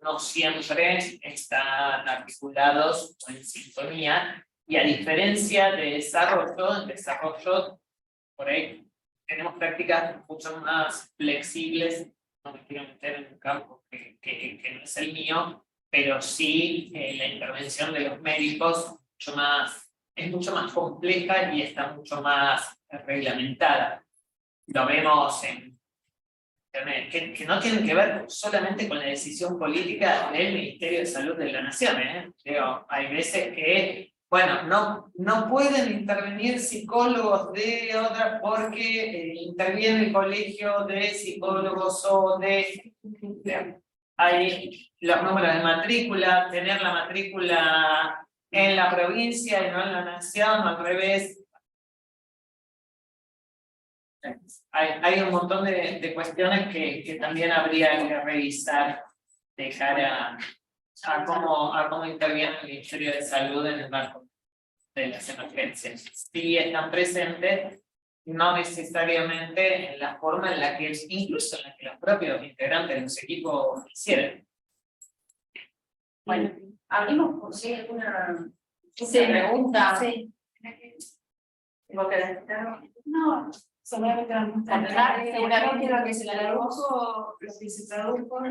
no siempre están articulados o en sintonía, y a diferencia de desarrollo, en desarrollo por ahí tenemos prácticas mucho más flexibles. No me quiero meter en un campo que no es el mío, pero sí la intervención de los médicos es mucho más compleja y está mucho más reglamentada. Lo vemos en Internet, que no tienen que ver solamente con la decisión política del Ministerio de Salud de la Nación. Digo, hay veces que, bueno, no pueden intervenir psicólogos de otra porque interviene el colegio de psicólogos o hay los números de matrícula, tener la matrícula en la provincia y no en la nación, al revés. Hay un montón de cuestiones que también habría que revisar de cara a cómo interviene el Ministerio de Salud en el marco de las emergencias. Sí están presentes, no necesariamente en la forma en la que, incluso en la que los propios integrantes de los equipos hicieron. Bueno, abrimos por si hay alguna pregunta. Sí. ¿Tengo que decir? No, solamente vamos a tratar. Seguramente lo que se tradujo,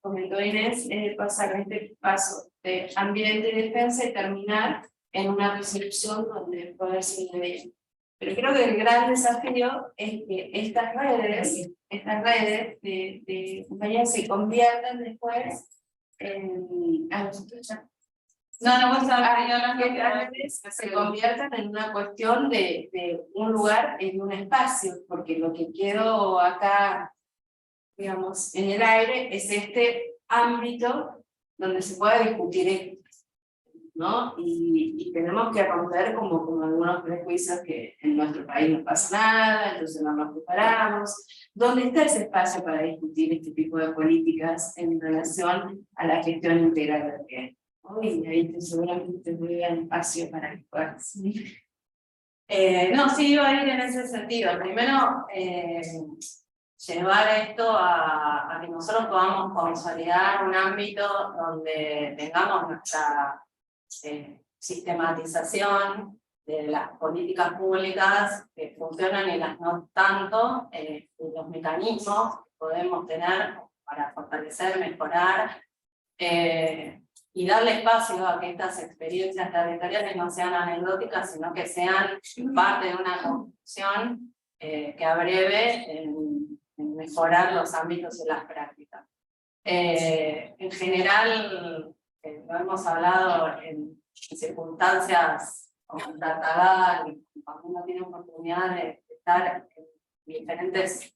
comentó Inés, pasar este paso de ambiente y defensa y terminar en una resolución donde poder seguir bien. Pero creo que el gran desafío es que estas redes de compañías se conviertan después en... se conviertan en una cuestión de un lugar en un espacio, porque lo que quiero acá, digamos, en el aire es este ámbito donde se pueda discutir esto, ¿no? Y tenemos que romper como algunos prejuicios que en nuestro país no pasa nada, entonces no nos preparamos. ¿Dónde está ese espacio para discutir este tipo de políticas en relación a la gestión integral del riesgo? Y ahí seguramente tendría espacio para que puedas. No, sí, iba a ir en ese sentido. Primero, llevar esto a que nosotros podamos consolidar un ámbito donde tengamos nuestra sistematización de las políticas públicas que funcionan y las no tanto, y los mecanismos que podemos tener para fortalecer, mejorar, y darle espacio a que estas experiencias territoriales no sean anecdóticas, sino que sean parte de una construcción que abreve en mejorar los ámbitos y las prácticas. En general, lo hemos hablado en circunstancias como Tartagal, cuando uno tiene oportunidad de estar en diferentes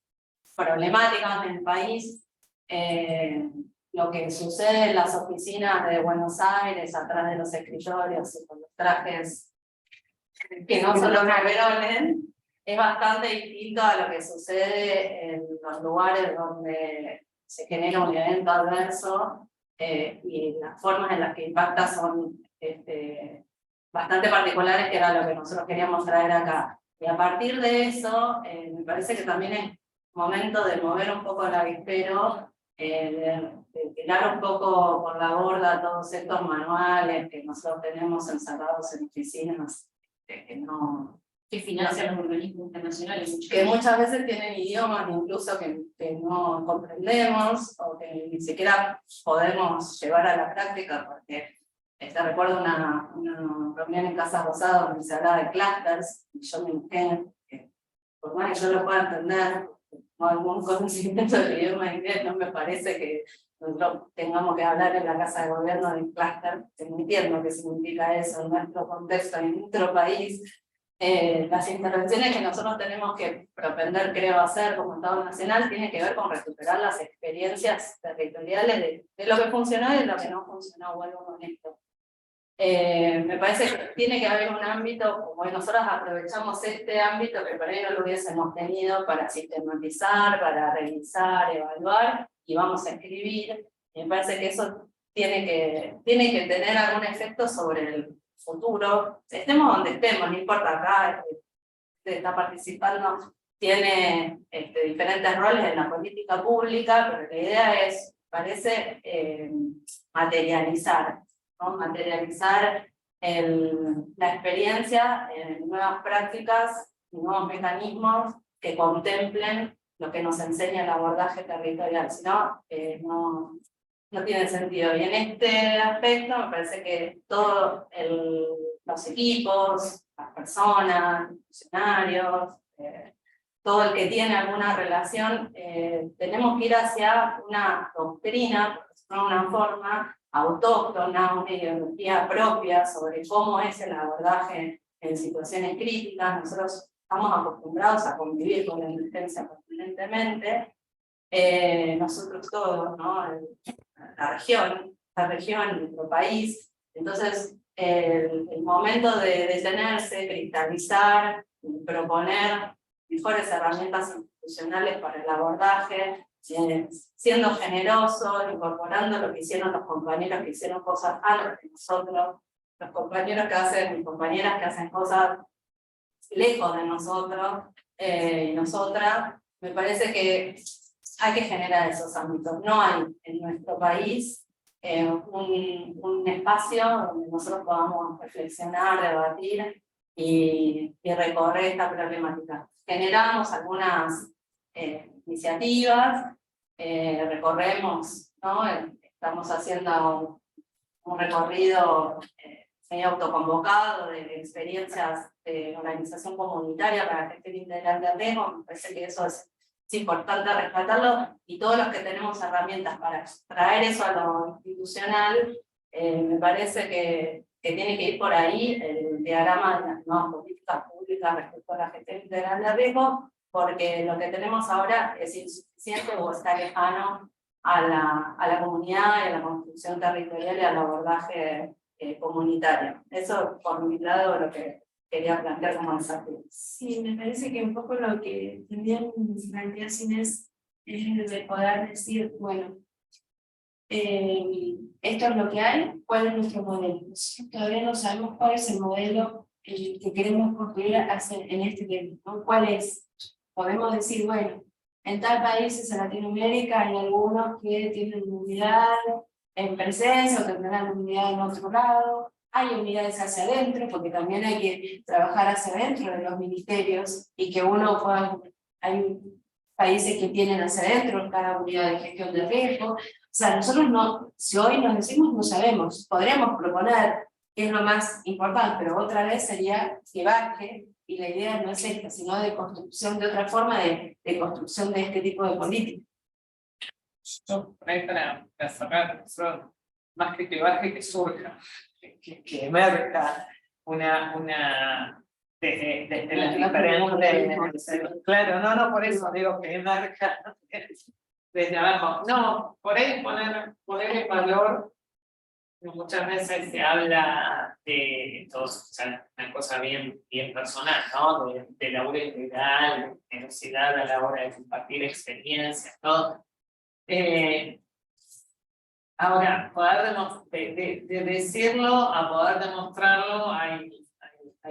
problemáticas del país, lo que sucede en las oficinas de Buenos Aires, atrás de los escritorios y con los trajes que no son los overoles, es bastante distinto a lo que sucede en los lugares donde se genera un evento adverso, y las formas en las que impacta son bastante particulares, que era lo que nosotros queríamos traer acá. Y a partir de eso, me parece que también es momento de mover un poco el avispero, de tirar un poco por la borda todos estos manuales que nosotros tenemos encerrados en oficinas, Que financian los organismos internacionales. que muchas veces tienen idiomas incluso que no comprendemos o que ni siquiera podemos llevar a la práctica, porque recuerdo una reunión en Casa Rosada donde se hablaba de clusters, y yo me imagino que por más que yo lo pueda entender, no algún conocimiento del idioma inglés, no me parece que nosotros tengamos que hablar en la Casa de Gobierno de cluster, entiendo qué significa eso en nuestro contexto, en nuestro país. Las intervenciones que nosotros tenemos que propender, creo, hacer como Estado Nacional, tiene que ver con recuperar las experiencias territoriales de lo que funcionó y de lo que no funcionó, vuelvo con esto. Me parece que tiene que haber un ámbito, como nosotros aprovechamos este ámbito que por ahí no lo hubiésemos tenido para sistematizar, para revisar, evaluar, y vamos a escribir. Y me parece que eso tiene que tener algún efecto sobre el futuro, estemos donde estemos, no importa acá, está participando, tiene diferentes roles en la política pública, pero la idea es, parece, materializar, ¿no? Materializar la experiencia en nuevas prácticas y nuevos mecanismos que contemplen lo que nos enseña el abordaje territorial, si no, no tiene sentido. Y en este aspecto me parece que todos los equipos, las personas, los funcionarios, todo el que tiene alguna relación, tenemos que ir hacia una doctrina, una forma autóctona, una ideología propia sobre cómo es el abordaje en situaciones críticas. Nosotros estamos acostumbrados a convivir con la emergencia permanentemente, nosotros todos, ¿no? La región, nuestro país. Entonces, el momento de detenerse, cristalizar, proponer mejores herramientas institucionales para el abordaje, siendo generosos, incorporando lo que hicieron los compañeros que hicieron cosas antes que nosotros, los compañeros que hacen, y compañeras que hacen cosas lejos de nosotros, y nosotras. Me parece que hay que generar esos ámbitos. No hay en nuestro país un espacio donde nosotros podamos reflexionar, debatir y recorrer esta problemática. Generamos algunas iniciativas, recorremos, ¿no? Estamos haciendo un recorrido medio autoconvocado de experiencias de organización comunitaria para gestión integral de riesgo. Me parece que eso es importante rescatarlo, y todos los que tenemos herramientas para traer eso a lo institucional, me parece que tiene que ir por ahí el diagrama de las nuevas políticas públicas respecto a la gestión integral de riesgo, porque lo que tenemos ahora es insuficiente o está lejano a la comunidad y a la construcción territorial y al abordaje comunitario. Eso por mi lado lo que quería plantear como desafío. Sí, me parece que un poco lo que también planteas, Inés, es el de poder decir, bueno, esto es lo que hay, ¿cuál es nuestro modelo? Todavía no sabemos cuál es el modelo que queremos construir en este tema, ¿no? ¿Cuál es? Podemos decir, bueno, en tal países en Latinoamérica hay algunos que tienen unidad en presencia o tendrán unidad en otro lado, hay unidades hacia adentro, porque también hay que trabajar hacia adentro de los ministerios y que uno pueda, hay países que tienen hacia adentro cada unidad de gestión de riesgo. O sea, nosotros no, si hoy nos decimos no sabemos, podríamos proponer qué es lo más importante, pero otra vez sería que baje, y la idea no es esta, sino de construcción de otra forma de construcción de este tipo de política. Yo, por ahí para cerrar, más que baje, que surja, que emerja desde las diferentes. Claro, no, por eso digo que emerja desde abajo. No, por ahí poner en valor. Muchas veces se habla de todo, o sea, una cosa bien personal, ¿no? De laburo integral, de generosidad a la hora de compartir experiencias, todo. Ahora, de decirlo a poder demostrarlo hay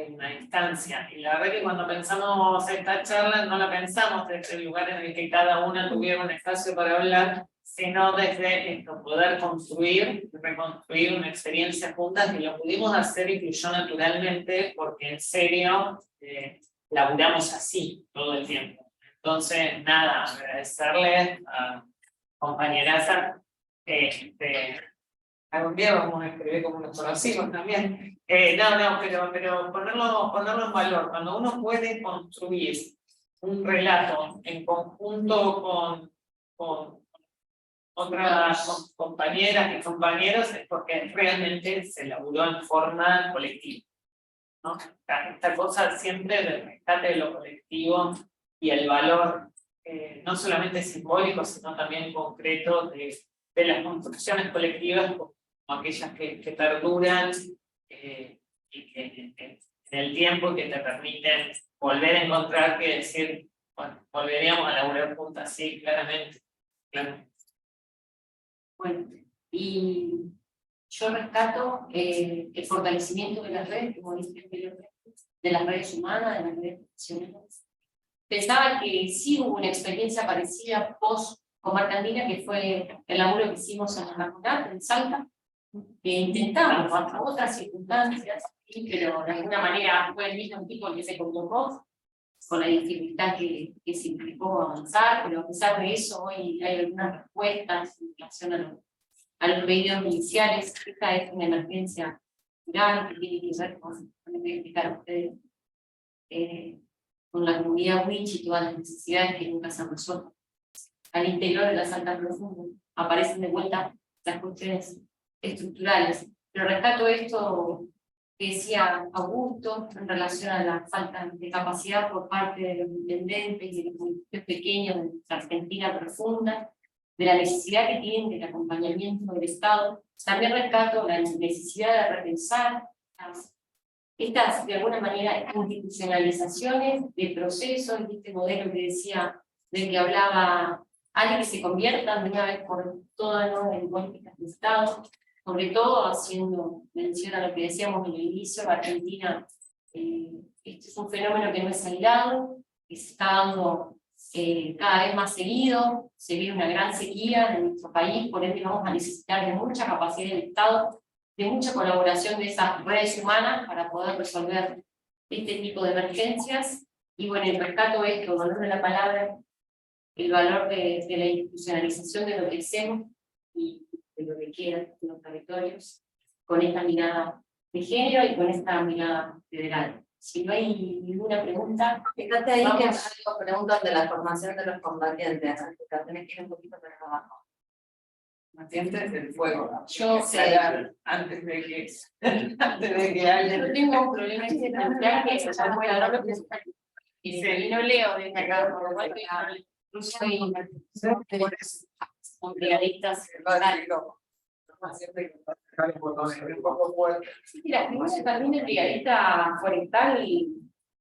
una distancia. Y la verdad que cuando pensamos esta charla, no la pensamos desde el lugar en el que cada una tuviera un espacio para hablar, sino desde esto, poder construir, reconstruir una experiencia juntas, y lo pudimos hacer y fluyó naturalmente, porque en serio laburamos así todo el tiempo. Entonces, nada, agradecerles a compañeras. Algún día vamos a escribir como nos conocimos también. Pero ponerlo en valor. Cuando uno puede construir un relato en conjunto con otras compañeras y compañeros, es porque realmente se laburó en forma colectiva, ¿no? Esta cosa siempre del rescate de lo colectivo y el valor, no solamente simbólico, sino también concreto de las construcciones colectivas, como aquellas que perduran y que en el tiempo, que te permiten volver a encontrar, que decir, bueno, volveríamos a laburar juntas, sí, claramente. Bueno, y yo rescato el fortalecimiento de las redes, como dije anteriormente, de las redes humanas, de las redes profesionales. Pensaba que sí hubo una experiencia parecida post-Comarca Andina, que fue el laburo que hicimos en la facultad, en Salta, que intentamos, bajo otras circunstancias, pero de alguna manera fue el mismo tipo que se convocó, con la dificultad que se implicó avanzar, pero a pesar de eso, hoy hay algunas respuestas en relación a los pedidos iniciales. Esta es una emergencia grande que tiene que ver con, voy a explicar a ustedes, con la comunidad Wichi y todas las necesidades que nunca se han resuelto. Al interior de la Salta Profunda aparecen de vuelta las cuestiones estructurales. Pero rescato esto que decía Augusto en relación a la falta de capacidad por parte de los intendentes y de los municipios pequeños de la Argentina profunda, de la necesidad que tienen del acompañamiento del Estado. También rescato la necesidad de repensar estas, de alguna manera, institucionalizaciones de procesos, de este modelo que decía, del que hablaba Ale, que se conviertan de una vez por todas, ¿no?, en políticas de Estado, sobre todo haciendo mención a lo que decíamos en el inicio. Argentina, este es un fenómeno que no es aislado, que se está dando cada vez más seguido, se vive una gran sequía en nuestro país, por ende vamos a necesitar de mucha capacidad del Estado, de mucha colaboración de esas redes humanas para poder resolver este tipo de emergencias. Y bueno, el rescato es el valor de la palabra, el valor de la institucionalización de lo que hacemos y de lo que quieran en los territorios, con esta mirada de género y con esta mirada federal. Si no hay ninguna pregunta, fíjate ahí que hay preguntas de la formación de los combatientes, tenés que ir un poquito para abajo. Combatientes del fuego. Yo antes de que alguien. yo tengo un problema existencial que se llama el valor y no leo desde acá, por lo cual no soy con brigadistas. Mira, que se termine brigadista forestal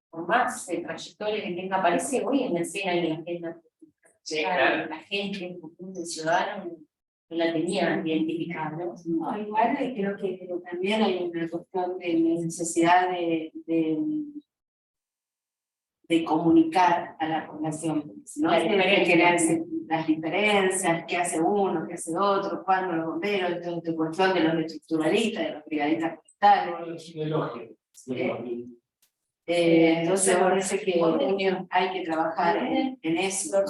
con más trayectoria que tenga, aparece hoy en la escena y en la agenda. Sí, claro. La gente, el conjunto de ciudadanos, no la tenía identificada, ¿no? No, igual creo que también hay una cuestión de necesidad de comunicar a la población, ¿no? De generarse las diferencias, qué hace uno, qué hace otro, cuándo los bomberos, de cuestión de los estructuralistas, de los brigadistas Dale. Es un elogio. Entonces me parece que hay que trabajar en eso.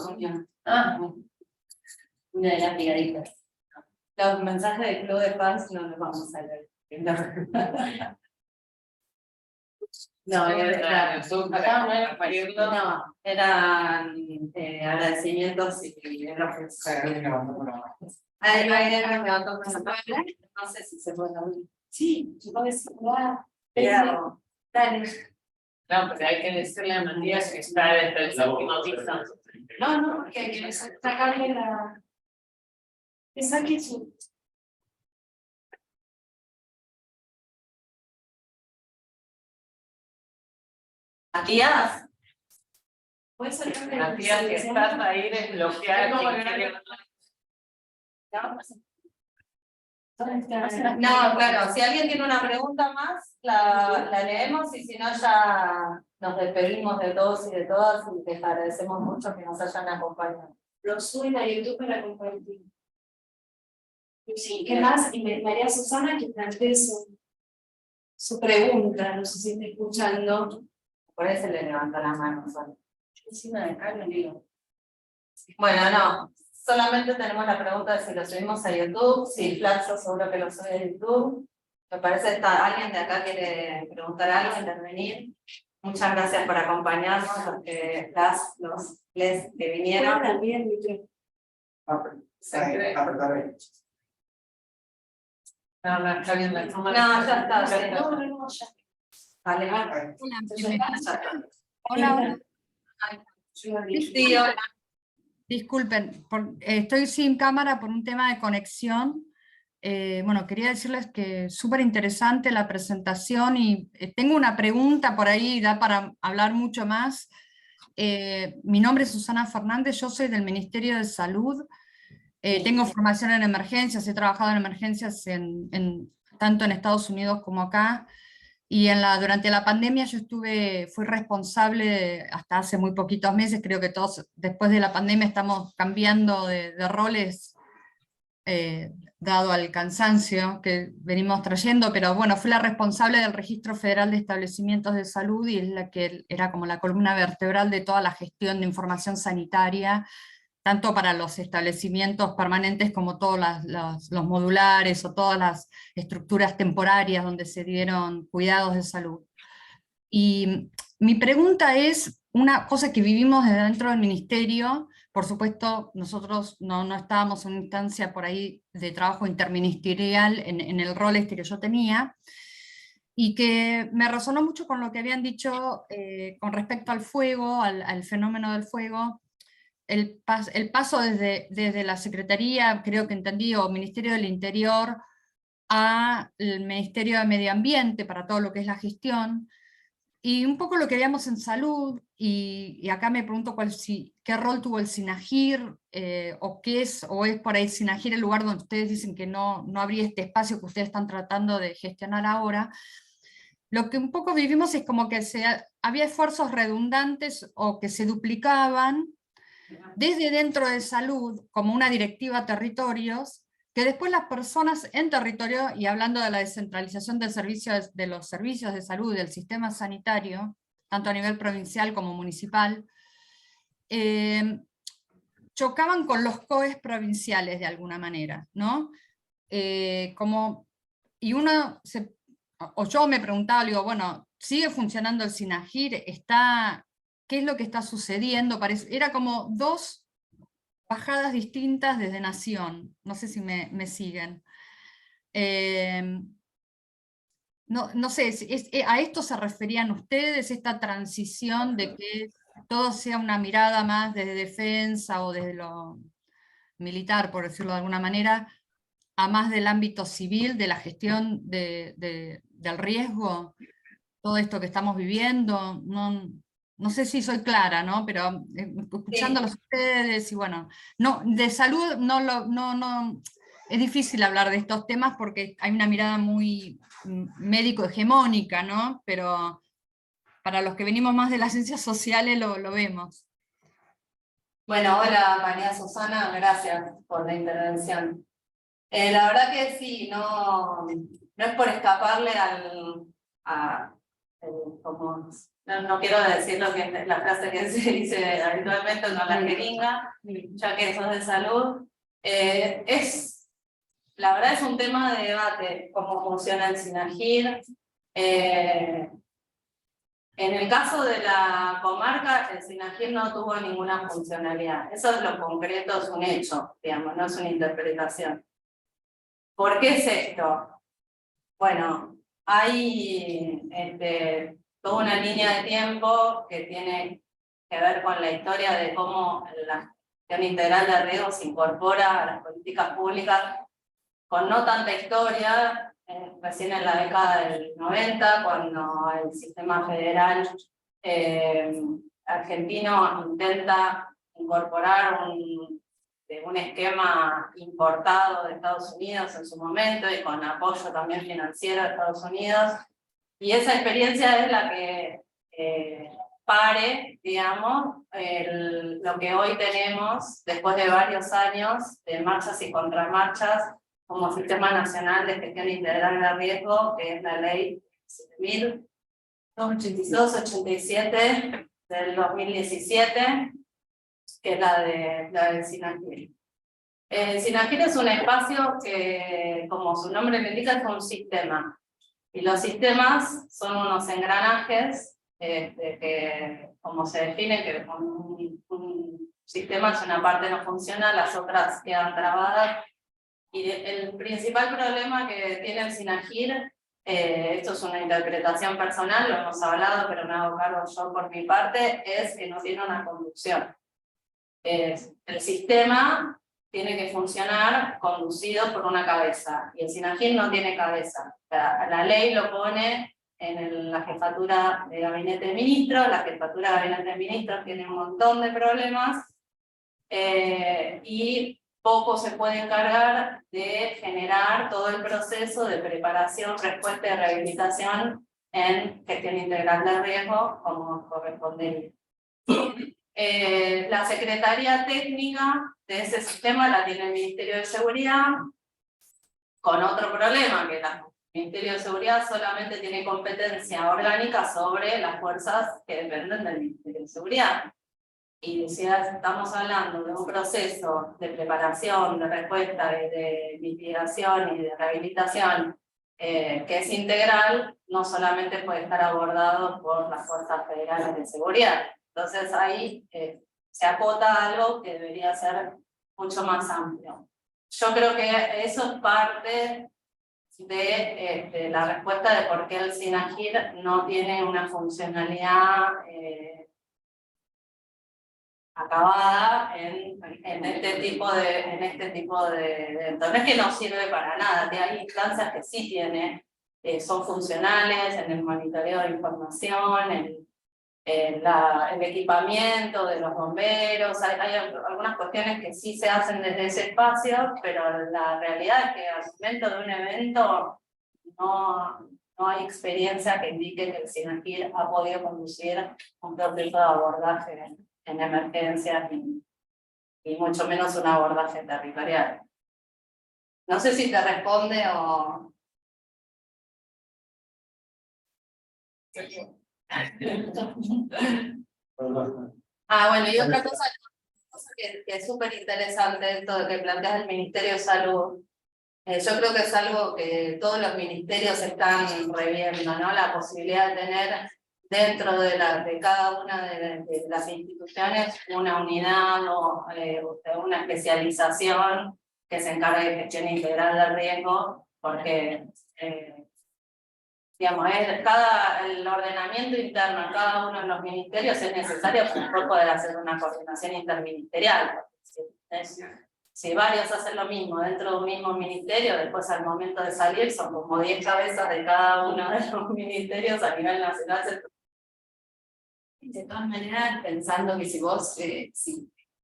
Una de las pegaditas. Los mensajes del club de fans no los vamos a leer. No, eran agradecimientos y elogios. No sé si se puede abrir. Sí, yo puedo decir, Pero, dale. No, porque hay que decirle a Matías que está desde el séptimo piso. No, porque hay que sacarle la... Que saque su... Matías, ¿Puedes sacarle Matías, que estás ahí desbloqueado. no, claro, si alguien tiene una pregunta más, la leemos y si no ya nos despedimos de todos y de todas y les agradecemos mucho que nos hayan acompañado. Lo suben a YouTube para compartir. Sí, ¿qué más? Y María Susana que plantee su pregunta, no sé si está escuchando. Por eso le levantó la mano. Solo. Encima de acá no digo. Bueno, no, solamente tenemos la pregunta de si lo subimos a YouTube, si Flaxo seguro que lo sube a YouTube. Me parece que alguien de acá quiere preguntar algo, intervenir. Muchas gracias por acompañarnos, les que vinieron. También, No, está bien, la No, ya está. Ya Sí, está. no, ya. Vale, Hola, sí, hola. disculpen, estoy sin cámara por un tema de conexión. Bueno, quería decirles que súper interesante la presentación y tengo una pregunta por ahí, da para hablar mucho más. Mi nombre es Susana Fernández, yo soy del Ministerio de Salud. Tengo formación en emergencias, he trabajado en emergencias tanto en Estados Unidos como acá. Y durante la pandemia yo fui responsable, hasta hace muy poquitos meses, creo que todos después de la pandemia estamos cambiando de roles, dado al cansancio que venimos trayendo, pero bueno, fui la responsable del Registro Federal de Establecimientos de Salud y es la que era como la columna vertebral de toda la gestión de información sanitaria, tanto para los establecimientos permanentes como todos los modulares o todas las estructuras temporarias donde se dieron cuidados de salud. Y mi pregunta es una cosa que vivimos desde dentro del ministerio. Por supuesto, nosotros no estábamos en una instancia por ahí de trabajo interministerial en el rol este que yo tenía, y que me resonó mucho con lo que habían dicho con respecto al fuego, al fenómeno del fuego. El paso desde la Secretaría, creo que entendí, o Ministerio del Interior, al Ministerio de Medio Ambiente para todo lo que es la gestión, y un poco lo que veíamos en salud, y acá me pregunto qué rol tuvo el SINAGIR, o es por ahí SINAGIR el lugar donde ustedes dicen que no habría este espacio que ustedes están tratando de gestionar ahora. Lo que un poco vivimos es como que había esfuerzos redundantes o que se duplicaban, desde dentro de salud, como una directiva a territorios, que después las personas en territorio, y hablando de la descentralización de los servicios de salud del sistema sanitario, tanto a nivel provincial como municipal, chocaban con los COEs provinciales de alguna manera, ¿no? Yo me preguntaba, digo, bueno, ¿sigue funcionando el SINAGIR? ¿Qué es lo que está sucediendo? Era como dos bajadas distintas desde Nación. No sé si me siguen. No sé, ¿a esto se referían ustedes, esta transición de que todo sea una mirada más desde defensa o desde lo militar, por decirlo de alguna manera, a más del ámbito civil, de la gestión del riesgo? Todo esto que estamos viviendo, no sé si soy clara, ¿no? Pero escuchándolos ustedes, y bueno, de salud es difícil hablar de estos temas porque hay una mirada muy médico-hegemónica, ¿no? Pero para los que venimos más de las ciencias sociales lo vemos. Bueno, hola María Susana, gracias por la intervención. La verdad que sí, no es por escaparle como, no quiero decir lo que es la frase que se dice habitualmente, no la jeringa, ya que eso es de salud. La verdad es un tema de debate, cómo funciona el SINAGIR. En el caso de la comarca, el SINAGIR no tuvo ninguna funcionalidad. Eso es lo concreto, es un hecho, digamos, no es una interpretación. ¿Por qué es esto? Bueno, hay toda una línea de tiempo que tiene que ver con la historia de cómo la gestión integral de riesgo se incorpora a las políticas públicas con no tanta historia, recién en la década del 90, cuando el sistema federal argentino intenta incorporar un esquema importado de Estados Unidos en su momento y con apoyo también financiero de Estados Unidos. Y esa experiencia es la que digamos, lo que hoy tenemos después de varios años de marchas y contramarchas como Sistema Nacional de Gestión Integral de Riesgo, que es la ley 7.287 del 2017, que es la del SINAGIR. El SINAGIR es un espacio que, como su nombre le indica, es un sistema. Y los sistemas son unos engranajes que, como se define, que un sistema, si una parte no funciona, las otras quedan trabadas. Y el principal problema que tiene el SINAGIR, esto es una interpretación personal, lo hemos hablado, pero me hago cargo yo por mi parte, es que no tiene una conducción. El sistema tiene que funcionar conducido por una cabeza, y el SINAGIR no tiene cabeza. La ley lo pone en la jefatura de gabinete de ministros, la jefatura de gabinete de ministros tiene un montón de problemas, y poco se puede encargar de generar todo el proceso de preparación, respuesta y rehabilitación en gestión integral de riesgo, como correspondería. La Secretaría Técnica de ese sistema la tiene el Ministerio de Seguridad, con otro problema, que el Ministerio de Seguridad solamente tiene competencia orgánica sobre las fuerzas que dependen del Ministerio de Seguridad. Y si estamos hablando de un proceso de preparación, de respuesta, de mitigación y de rehabilitación que es integral, no solamente puede estar abordado por las fuerzas federales de seguridad. Entonces ahí se acota algo que debería ser mucho más amplio. Yo creo que eso es parte de la respuesta de por qué el SINAGIR no tiene una funcionalidad acabada en este tipo de entornos. Es que no sirve para nada, que hay instancias que sí tiene, son funcionales en el monitoreo de información, en el equipamiento de los bomberos, hay algunas cuestiones que sí se hacen desde ese espacio, pero la realidad es que al momento de un evento no hay experiencia que indique que el SINAGIR ha podido conducir un proceso de abordaje en emergencias y mucho menos un abordaje territorial. No sé si te responde o... Bueno, y otra cosa que es súper interesante, esto de que planteas el Ministerio de Salud, yo creo que es algo que todos los ministerios están reviendo, ¿no? La posibilidad de tener dentro de cada una de las instituciones una unidad o una especialización que se encargue de gestión integral del riesgo, porque digamos, el ordenamiento interno en cada uno de los ministerios es necesario para poder hacer una coordinación interministerial. Si varios hacen lo mismo dentro de un mismo ministerio, después al momento de salir son como 10 cabezas de cada uno de los ministerios a nivel nacional. De todas maneras, pensando que si vos, si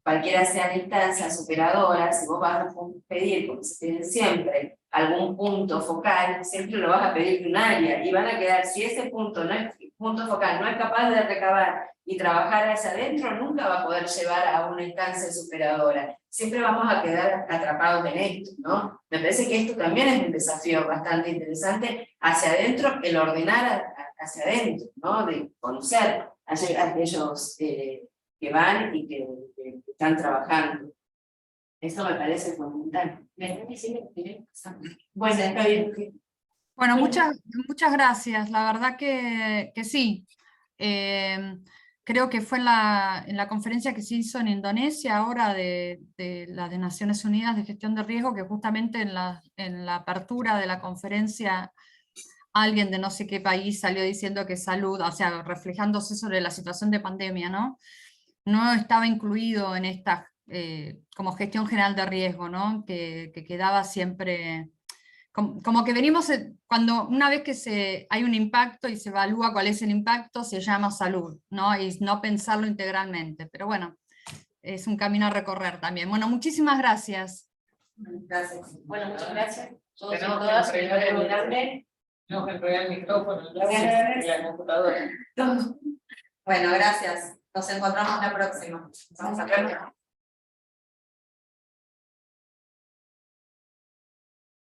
cualquiera sea la instancia superadora, si vos vas a pedir, como se pide siempre, algún punto focal, siempre lo vas a pedir de un área, y van a quedar, si ese punto no punto focal no es capaz de recabar y trabajar hacia adentro, nunca va a poder llevar a una instancia superadora. Siempre vamos a quedar atrapados en esto, ¿no? Me parece que esto también es un desafío bastante interesante hacia adentro, el ordenar hacia adentro, ¿no? De conocer a aquellos que van y que están trabajando. Eso me parece fundamental. Me están diciendo que queremos pasar. Bueno, está bien. Bueno, muchas gracias. La verdad que sí. Creo que fue en la conferencia que se hizo en Indonesia ahora de las de Naciones Unidas de Gestión de Riesgo, que justamente en la apertura de la conferencia alguien de no sé qué país salió diciendo que salud, o sea, reflejándose sobre la situación de pandemia, ¿no? No estaba incluido en esta como gestión general de riesgo, ¿no? Que quedaba siempre... Como que venimos, cuando una vez que hay un impacto y se evalúa cuál es el impacto, se llama salud, ¿no? Y no pensarlo integralmente. Pero bueno, es un camino a recorrer también. Bueno, muchísimas gracias. Gracias. Bueno, muchas gracias. Todos y Tenemos que todas. entregar el- Grande. No, que entregar el micrófono, la computadora. Bueno, gracias. Nos encontramos la próxima. Vamos a ver.